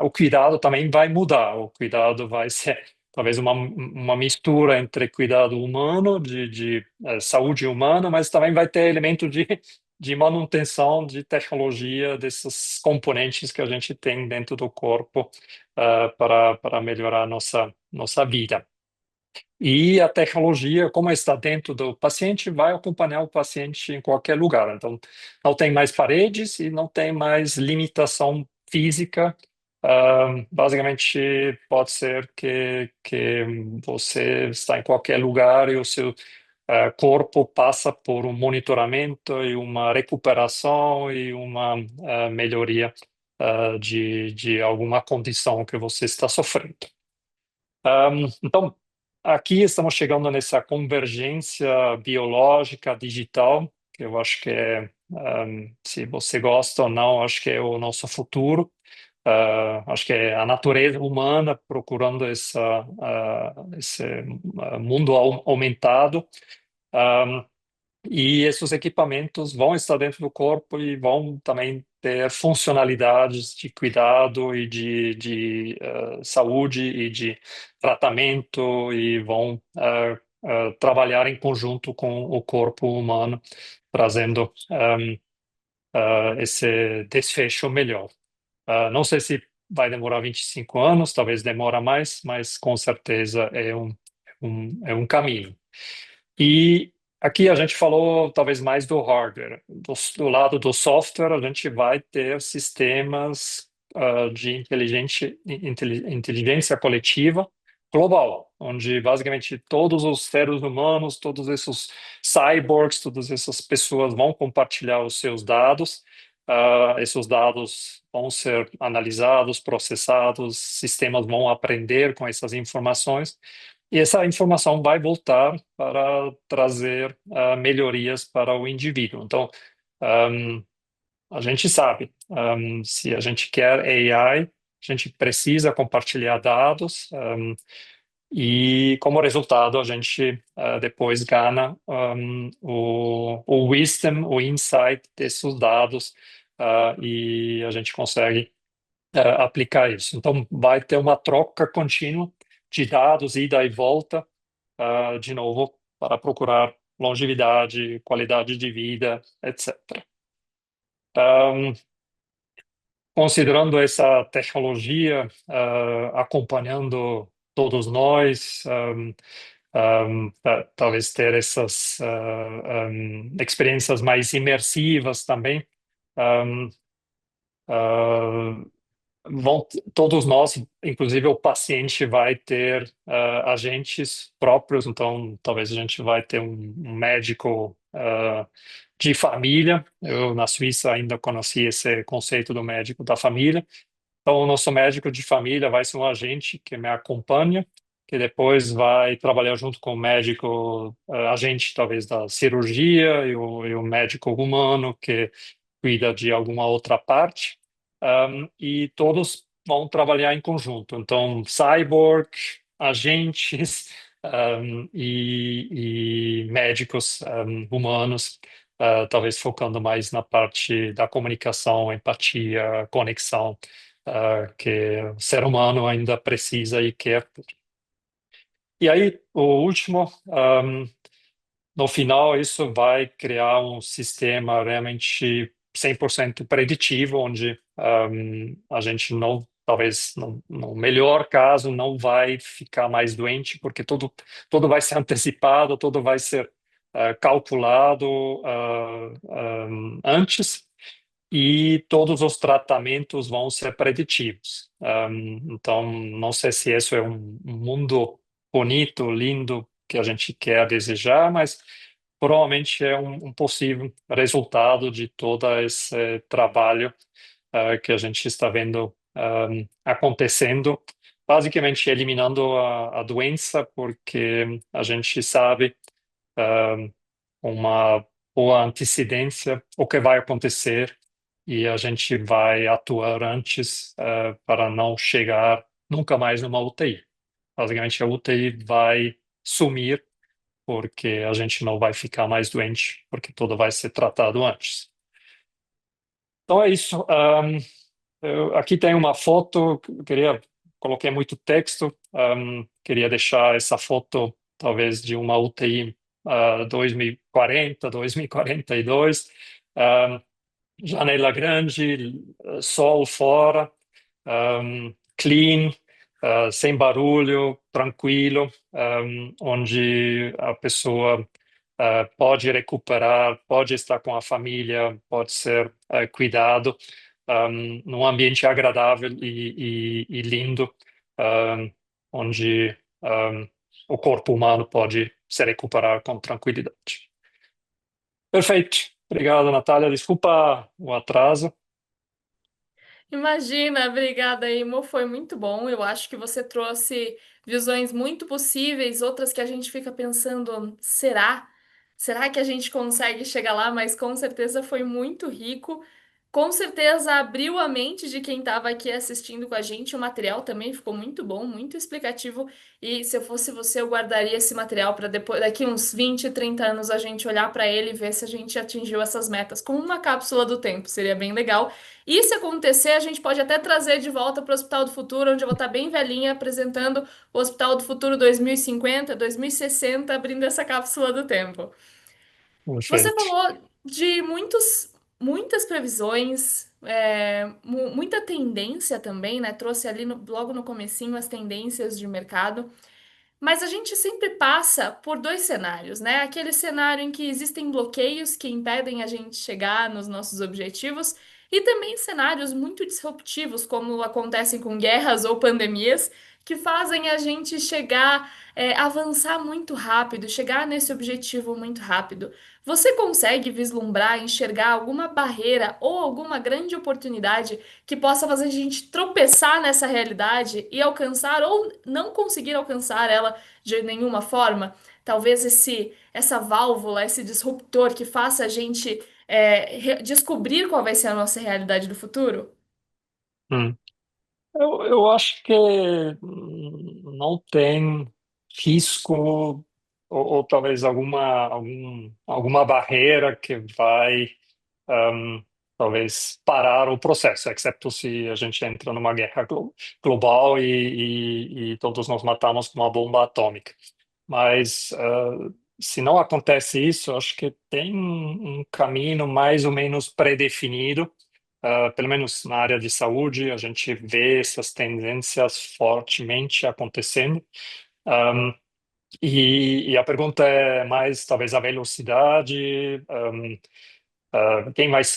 [SPEAKER 1] o cuidado também vai mudar. O cuidado vai ser talvez uma mistura entre cuidado humano, de saúde humana, mas também vai ter elemento de manutenção de tecnologia desses componentes que a gente tem dentro do corpo para melhorar a nossa vida. E a tecnologia, como está dentro do paciente, vai acompanhar o paciente em qualquer lugar. Então, não tem mais paredes e não tem mais limitação física. Basicamente, pode ser que você está em qualquer lugar e o seu corpo passa por um monitoramento e uma recuperação e uma melhoria de alguma condição que você está sofrendo. Então, aqui estamos chegando nessa convergência biológica digital, que eu acho que é, se você gosta ou não, acho que é o nosso futuro. Acho que é a natureza humana procurando esse mundo aumentado. Um, e esses equipamentos vão estar dentro do corpo e vão também ter funcionalidades de cuidado e de saúde e de tratamento e vão trabalhar em conjunto com o corpo humano, trazendo esse desfecho melhor. Não sei se vai demorar 25 anos, talvez demora mais, mas com certeza é um caminho. E aqui a gente falou talvez mais do hardware. Do lado do software, a gente vai ter sistemas de inteligência coletiva global, onde basicamente todos os seres humanos, todos esses cyborgs, todas essas pessoas vão compartilhar os seus dados. Esses dados vão ser analisados, processados, sistemas vão aprender com essas informações e essa informação vai voltar para trazer melhorias para o indivíduo. Então, um, a gente sabe, se a gente quer AI, a gente precisa compartilhar dados, e como resultado, a gente depois ganha o wisdom, o insight desses dados, e a gente consegue aplicar isso. Então, vai ter uma troca contínua de dados, ida e volta, de novo, para procurar longevidade, qualidade de vida, etc. Um, Considerando essa tecnologia, acompanhando todos nós, talvez ter essas experiências mais imersivas também. Um, uh, todos nós, inclusive o paciente, vai ter agentes próprios, então talvez a gente vai ter um médico de família. Eu, na Suíça, ainda conheci esse conceito do médico da família. Então, o nosso médico de família vai ser um agente que me acompanha, que depois vai trabalhar junto com o médico, agente talvez da cirurgia, e o médico humano que cuida de alguma outra parte, e todos vão trabalhar em conjunto. Então, cyborg, agentes, e médicos, humanos, talvez focando mais na parte da comunicação, empatia, conexão, que o ser humano ainda precisa e quer. E aí, o último, no final, isso vai criar um sistema realmente 100% preditivo, onde a gente não, talvez no melhor caso, não vai ficar mais doente, porque tudo vai ser antecipado, tudo vai ser calculado antes, e todos os tratamentos vão ser preditivos. Então, não sei se isso é um mundo bonito, lindo, que a gente quer desejar, mas provavelmente é um possível resultado de todo esse trabalho que a gente está vendo acontecendo, basicamente eliminando a doença, porque a gente sabe uma boa antecedência o que vai acontecer e a gente vai atuar antes para não chegar nunca mais numa UTI. Basicamente, a UTI vai sumir porque a gente não vai ficar mais doente, porque tudo vai ser tratado antes. Então é isso. Aqui tem uma foto. Coloquei muito texto. Queria deixar essa foto, talvez, de uma UTI 2040, 2042. Um, Janela grande, sol fora, clean. sem barulho, tranquilo, onde a pessoa pode recuperar, pode estar com a família, pode ser cuidado, num ambiente agradável e lindo, onde o corpo humano pode se recuperar com tranquilidade. Perfeito. Obrigado, Natália. Desculpa o atraso.
[SPEAKER 2] Imagina, obrigada, Imo. Foi muito bom. Eu acho que você trouxe visões muito possíveis, outras que a gente fica pensando, será? Será que a gente consegue chegar lá? Mas com certeza foi muito rico. Com certeza abriu a mente de quem estava aqui assistindo com a gente. O material também ficou muito bom, muito explicativo. E se eu fosse você, eu guardaria esse material para depois, daqui uns 20, 30 anos, a gente olhar para ele e ver se a gente atingiu essas metas. Como uma cápsula do tempo, seria bem legal. E se acontecer, a gente pode até trazer de volta para o Hospital do Futuro, onde eu vou estar bem velhinha apresentando o Hospital do Futuro 2050, 2060, abrindo essa cápsula do tempo. Você
[SPEAKER 1] Perfeito.
[SPEAKER 2] falou de muitas previsões, muita tendência também, né? Trouxe ali logo no comecinho as tendências de mercado. Mas a gente sempre passa por dois cenários, né? Aquele cenário em que existem bloqueios que impedem a gente chegar nos nossos objetivos, e também cenários muito disruptivos, como acontecem com guerras ou pandemias, que fazem a gente chegar, avançar muito rápido, chegar nesse objetivo muito rápido. Você consegue vislumbrar, enxergar alguma barreira ou alguma grande oportunidade que possa fazer a gente tropeçar nessa realidade e alcançar ou não conseguir alcançar ela de nenhuma forma? Talvez essa válvula, esse disruptor que faça a gente descobrir qual vai ser a nossa realidade do futuro?
[SPEAKER 1] Hum. Eu acho que não tem risco ou talvez alguma barreira que vai talvez parar o processo, exceto se a gente entra numa guerra global e todos nos matamos com uma bomba atômica. Mas se não acontece isso, acho que tem um caminho mais ou menos pré-definido. Pelo menos na área de saúde, a gente vê essas tendências fortemente acontecendo. Um, e a pergunta é mais, talvez, a velocidade,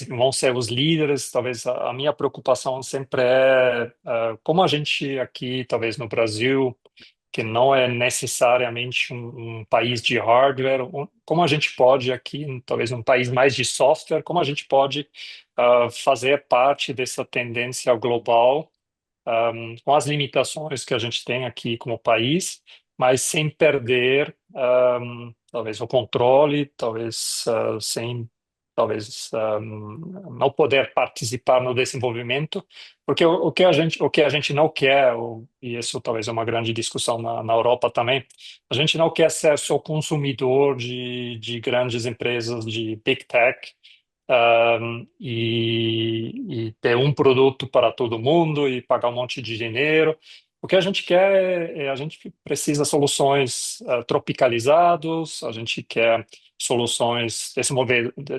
[SPEAKER 1] vão ser os líderes. Talvez a minha preocupação sempre é como a gente aqui, talvez no Brasil, que não é necessariamente um país de hardware, como a gente pode aqui, talvez um país mais de software, como a gente pode fazer parte dessa tendência global, com as limitações que a gente tem aqui como país, mas sem perder, talvez, o controle, talvez sem, talvez não poder participar no desenvolvimento, porque o que a gente não quer, e isso talvez é uma grande discussão na Europa também, a gente não quer ser só consumidor de grandes empresas de big tech, e ter um produto para todo mundo e pagar um monte de dinheiro. O que a gente quer a gente precisa soluções tropicalizadas, a gente quer soluções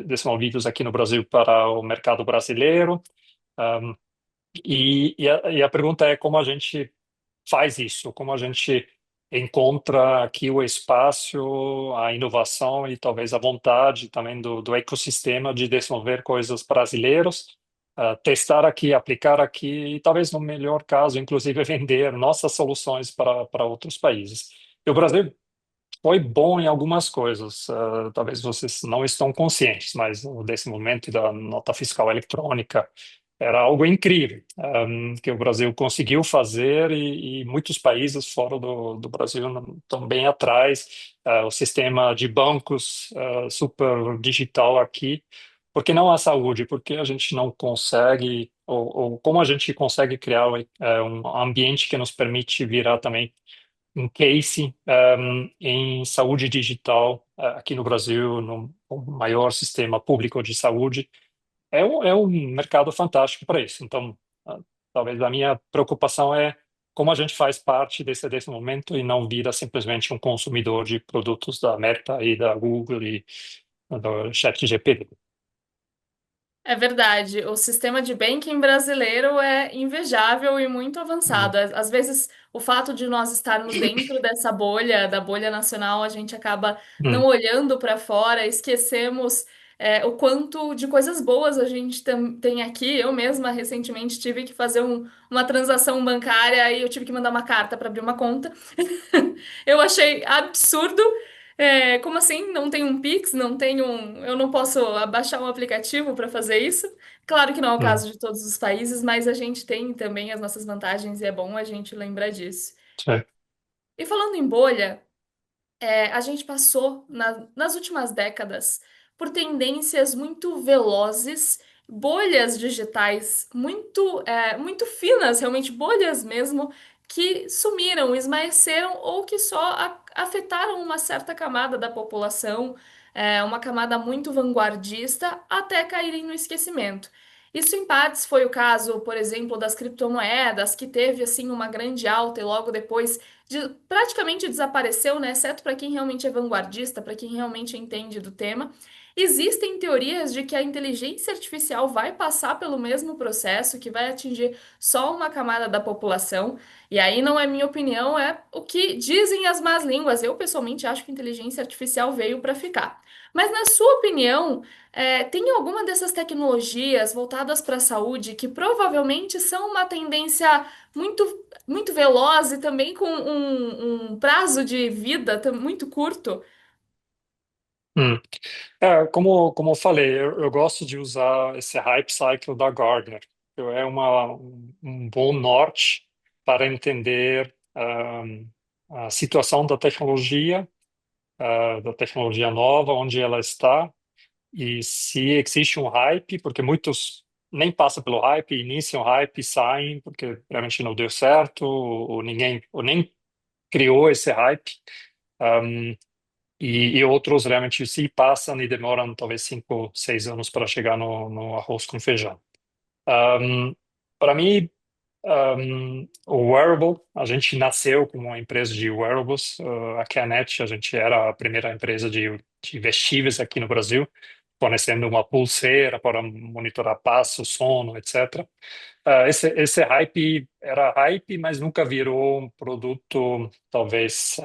[SPEAKER 1] desenvolvidas aqui no Brasil para o mercado brasileiro. Um, e a pergunta é como a gente faz isso, como a gente encontra aqui o espaço, a inovação e talvez a vontade também do ecossistema de desenvolver coisas brasileiras, testar aqui, aplicar aqui e talvez no melhor caso, inclusive vender nossas soluções para outros países. E o Brasil foi bom em algumas coisas, talvez vocês não estão conscientes, mas o desenvolvimento da nota fiscal eletrônica era algo incrível, que o Brasil conseguiu fazer e muitos países fora do Brasil não estão bem atrás. O sistema de bancos, super digital aqui, porque não a saúde, porque a gente não consegue, ou como a gente consegue criar um ambiente que nos permite virar também um case em saúde digital aqui no Brasil, no maior sistema público de saúde. É um mercado fantástico para isso. Então, talvez a minha preocupação é como a gente faz parte desse momento e não vira simplesmente um consumidor de produtos da Meta e da Google e do ChatGPT.
[SPEAKER 2] É verdade, o sistema de banking brasileiro é invejável e muito
[SPEAKER 1] Hum,
[SPEAKER 2] avançado. Às vezes, o fato de nós estarmos dentro dessa bolha, da bolha nacional, a gente acaba não
[SPEAKER 1] hum,
[SPEAKER 2] olhando para fora, esquecemos, o quanto de coisas boas a gente tem aqui. Eu mesma recentemente tive que fazer uma transação bancária e eu tive que mandar uma carta para abrir uma conta. Eu achei absurdo. Como assim? Não tem um Pix, não tem um. Eu não posso baixar um aplicativo para fazer isso? Claro que não é o
[SPEAKER 1] hum,
[SPEAKER 2] caso de todos os países, mas a gente tem também as nossas vantagens e é bom a gente lembrar disso.
[SPEAKER 1] sim,
[SPEAKER 2] E falando em bolha, a gente passou nas últimas décadas por tendências muito velozes, bolhas digitais muito finas, realmente bolhas mesmo, que sumiram, esmaeceram ou que só afetaram uma certa camada da população, uma camada muito vanguardista, até caírem no esquecimento. Isso em partes foi o caso, por exemplo, das criptomoedas, que teve assim uma grande alta e logo depois praticamente desapareceu, né? Exceto para quem realmente é vanguardista, para quem realmente entende do tema. Existem teorias de que a inteligência artificial vai passar pelo mesmo processo, que vai atingir só uma camada da população. E aí não é minha opinião, é o que dizem as más línguas. Eu, pessoalmente, acho que a inteligência artificial veio para ficar. Mas, na sua opinião, tem alguma dessas tecnologias voltadas para a saúde que provavelmente são uma tendência muito veloz e também com um prazo de vida muito curto?
[SPEAKER 1] hum. Como eu falei, eu gosto de usar esse hype cycle da Gartner. É um bom norte para entender a situação da tecnologia nova, onde ela está, e se existe um hype, porque muitos nem passam pelo hype, iniciam o hype e saem, porque realmente não deu certo, ou nem criou esse hype. Um, e outros realmente se passam e demoram talvez 5, 6 anos para chegar no arroz com feijão. Um, para mim, o wearable, a gente nasceu como uma empresa de wearables. A Canet, a gente era a primeira empresa de vestíveis aqui no Brasil, fornecendo uma pulseira para monitorar passo, sono, etc. Esse hype era hype, mas nunca virou um produto, talvez,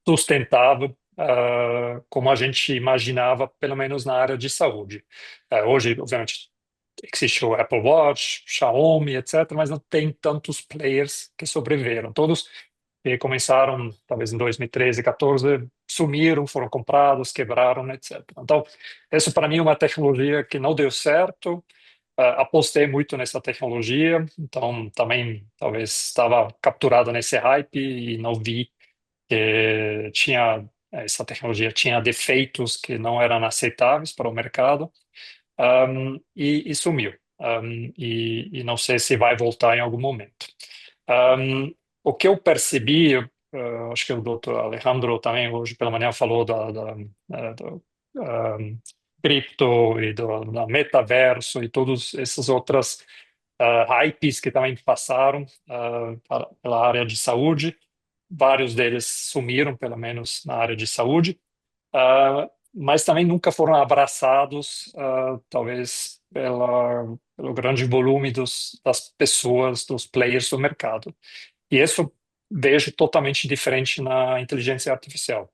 [SPEAKER 1] sustentável, como a gente imaginava, pelo menos na área de saúde. Hoje, obviamente, existe o Apple Watch, Xiaomi, etc., mas não tem tantos players que sobreviveram. Todos que começaram, talvez em 2013, 14, sumiram, foram comprados, quebraram, etc. Então, isso para mim é uma tecnologia que não deu certo. Apostei muito nessa tecnologia, então também talvez estava capturado nesse hype e não vi que essa tecnologia tinha defeitos que não eram aceitáveis para o mercado, e sumiu. E não sei se vai voltar em algum momento. Um, o que eu percebi, acho que o doutor Alejandro também hoje pela manhã falou do cripto e da metaverso e todos esses outros hypes que também passaram pela área de saúde. Vários deles sumiram, pelo menos na área de saúde, mas também nunca foram abraçados, talvez pelo grande volume das pessoas, dos players do mercado. E isso vejo totalmente diferente na inteligência artificial.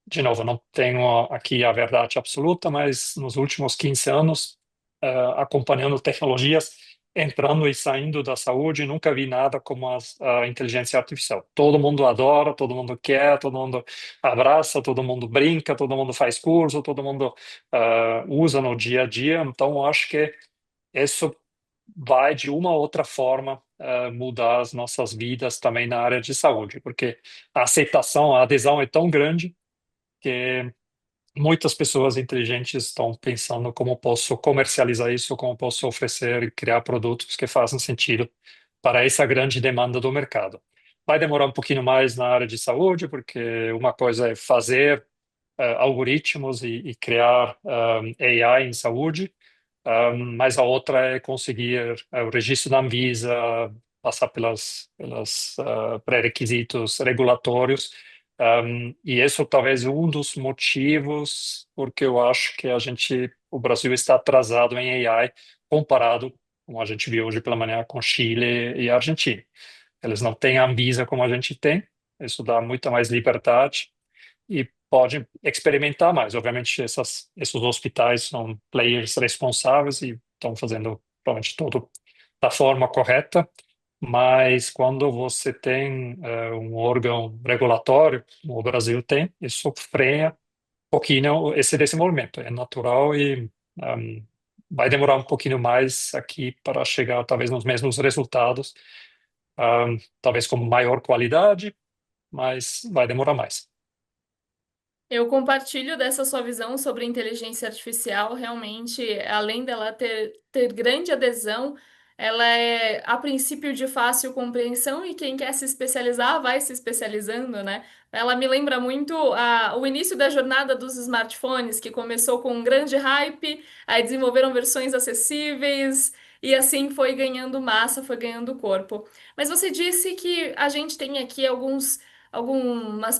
[SPEAKER 1] De novo, não tenho aqui a verdade absoluta, mas nos últimos 15 anos, acompanhando tecnologias entrando e saindo da saúde, nunca vi nada como a inteligência artificial. Todo mundo adora, todo mundo quer, todo mundo abraça, todo mundo brinca, todo mundo faz curso, todo mundo usa no dia a dia. Então, eu acho que isso vai de uma ou outra forma mudar as nossas vidas também na área de saúde, porque a aceitação, a adesão é tão grande que muitas pessoas inteligentes estão pensando como posso comercializar isso, como posso oferecer e criar produtos que façam sentido para essa grande demanda do mercado. Vai demorar um pouquinho mais na área de saúde, porque uma coisa é fazer algoritmos e criar AI em saúde, mas a outra é conseguir o registro da Anvisa, passar pelas pré-requisitos regulatórios E isso talvez é um dos motivos porque eu acho que o Brasil está atrasado em AI comparado, como a gente viu hoje pela manhã, com Chile e Argentina. Eles não têm a Anvisa como a gente tem, isso dá muita mais liberdade e podem experimentar mais. Obviamente, esses hospitais são players responsáveis e estão fazendo provavelmente tudo da forma correta, mas quando você tem um órgão regulatório, como o Brasil tem, isso freia um pouquinho esse desenvolvimento. É natural e vai demorar um pouquinho mais aqui para chegar talvez nos mesmos resultados, talvez com maior qualidade, mas vai demorar mais.
[SPEAKER 2] Eu compartilho dessa sua visão sobre inteligência artificial. Realmente, além dela ter grande adesão, ela é, a princípio, de fácil compreensão e quem quer se especializar vai se especializando, né? Ela me lembra muito o início da jornada dos smartphones, que começou com um grande hype, aí desenvolveram versões acessíveis e assim foi ganhando massa, foi ganhando corpo. Mas você disse que a gente tem aqui algumas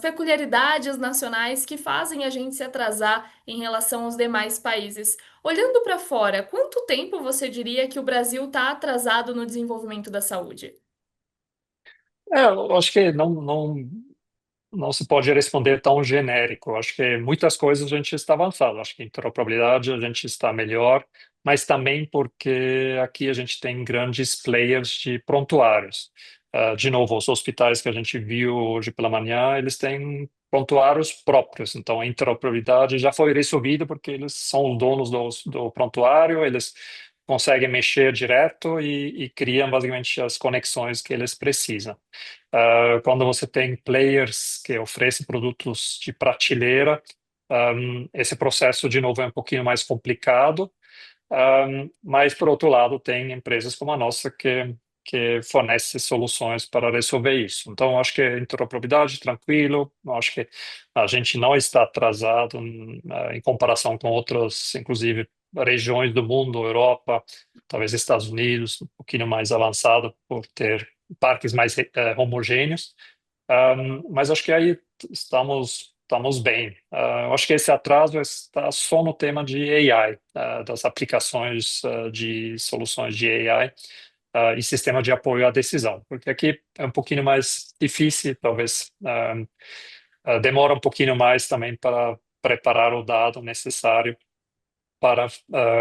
[SPEAKER 2] peculiaridades nacionais que fazem a gente se atrasar em relação aos demais países. Olhando para fora, quanto tempo você diria que o Brasil está atrasado no desenvolvimento da saúde?
[SPEAKER 1] Eu acho que não se pode responder tão genérico. Acho que muitas coisas a gente está avançando. Acho que interoperabilidade a gente está melhor, mas também porque aqui a gente tem grandes players de prontuários. De novo, os hospitais que a gente viu hoje pela manhã, eles têm prontuários próprios. Então, a interoperabilidade já foi resolvida porque eles são os donos do prontuário, eles conseguem mexer direto e criam basicamente as conexões que eles precisam. Quando você tem players que oferecem produtos de prateleira, esse processo, de novo, é um pouquinho mais complicado, mas, por outro lado, tem empresas como a nossa que fornece soluções para resolver isso. Então, acho que interoperabilidade, tranquilo, acho que a gente não está atrasado em comparação com outras, inclusive, regiões do mundo, Europa, talvez Estados Unidos, um pouquinho mais avançado por ter parques mais homogêneos. Mas acho que aí estamos bem. Eu acho que esse atraso está só no tema de AI, das aplicações de soluções de AI, e sistema de apoio à decisão, porque aqui é um pouquinho mais difícil, talvez demora um pouquinho mais também para preparar o dado necessário para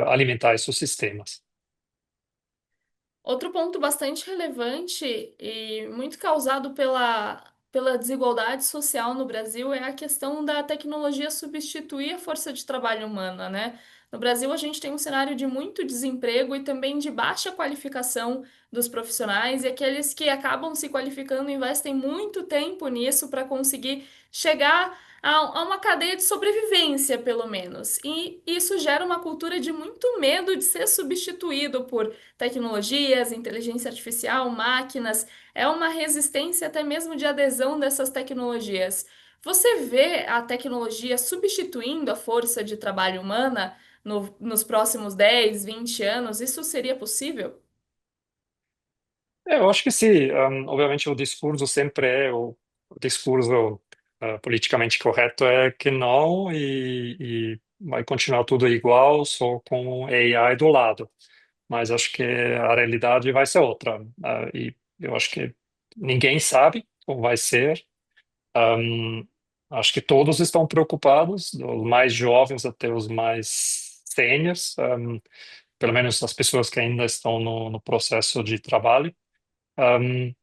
[SPEAKER 1] alimentar esses sistemas.
[SPEAKER 2] Outro ponto bastante relevante e muito causado pela desigualdade social no Brasil é a questão da tecnologia substituir a força de trabalho humana, né? No Brasil, a gente tem um cenário de muito desemprego e também de baixa qualificação dos profissionais, e aqueles que acabam se qualificando investem muito tempo nisso para conseguir chegar a uma cadeia de sobrevivência, pelo menos. E isso gera uma cultura de muito medo de ser substituído por tecnologias, inteligência artificial, máquinas, é uma resistência até mesmo de adesão dessas tecnologias. Você vê a tecnologia substituindo a força de trabalho humana nos próximos 10, 20 anos? Isso seria possível?
[SPEAKER 1] Eu acho que sim. Obviamente, o discurso sempre é o discurso politicamente correto é que não e vai continuar tudo igual, só com AI do lado. Mas acho que a realidade vai ser outra. E eu acho que ninguém sabe como vai ser. Um, Acho que todos estão preocupados, dos mais jovens até os mais sêniores, pelo menos as pessoas que ainda estão no processo de trabalho. Um,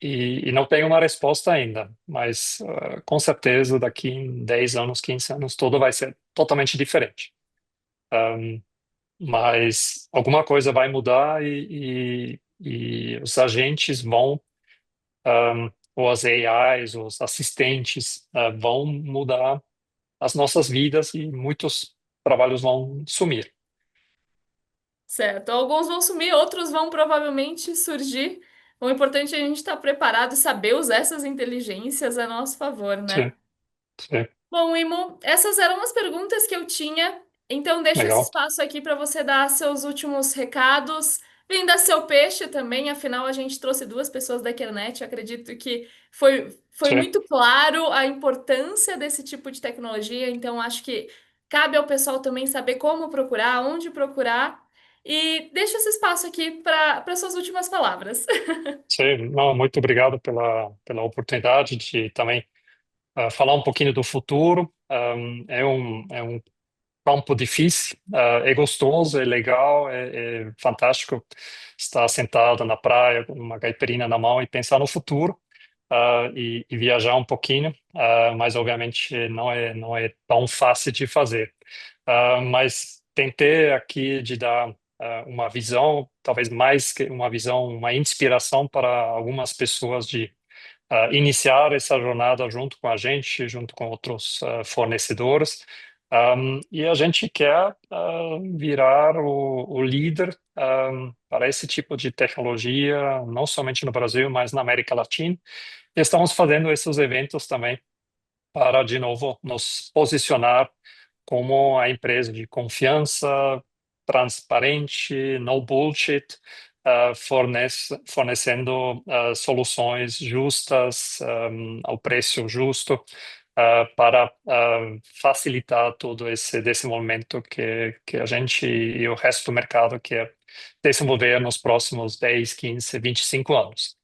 [SPEAKER 1] e não tem uma resposta ainda, mas com certeza daqui em 10 anos, 15 anos, tudo vai ser totalmente diferente. Um, mas alguma coisa vai mudar e os agentes vão, ou as AIs, os assistentes, vão mudar as nossas vidas e muitos trabalhos vão sumir.
[SPEAKER 2] Certo. Alguns vão sumir, outros vão provavelmente surgir. O importante é a gente estar preparado e saber usar essas inteligências a nosso favor, né?
[SPEAKER 1] Sim, sim,
[SPEAKER 2] Bom, Imo, essas eram as perguntas que eu tinha. Então, deixo esse
[SPEAKER 1] legal.
[SPEAKER 2] espaço aqui para você dar seus últimos recados, Venda seu peixe também, afinal a gente trouxe duas pessoas da internet. Eu acredito que foi
[SPEAKER 1] Sim,
[SPEAKER 2] muito claro a importância desse tipo de tecnologia, então acho que cabe ao pessoal também saber como procurar, onde procurar. E deixo esse espaço aqui para suas últimas palavras.
[SPEAKER 1] sim. Não, muito obrigado pela oportunidade de também falar um pouquinho do futuro. É um campo difícil, é gostoso, é legal, é fantástico estar sentado na praia com uma caipirinha na mão e pensar no futuro, e viajar um pouquinho, mas obviamente não é tão fácil de fazer. Mas tentei aqui de dar uma visão, talvez mais que uma visão, uma inspiração para algumas pessoas de iniciar essa jornada junto com a gente, junto com outros fornecedores. E a gente quer virar o líder para esse tipo de tecnologia, não somente no Brasil, mas na América Latina. E estamos fazendo esses eventos também para, de novo, nos posicionar como a empresa de confiança, transparente, no bullshit, fornecendo soluções justas, ao preço justo, para facilitar todo esse desenvolvimento que a gente e o resto do mercado quer desenvolver nos próximos 10, 15, 25 anos.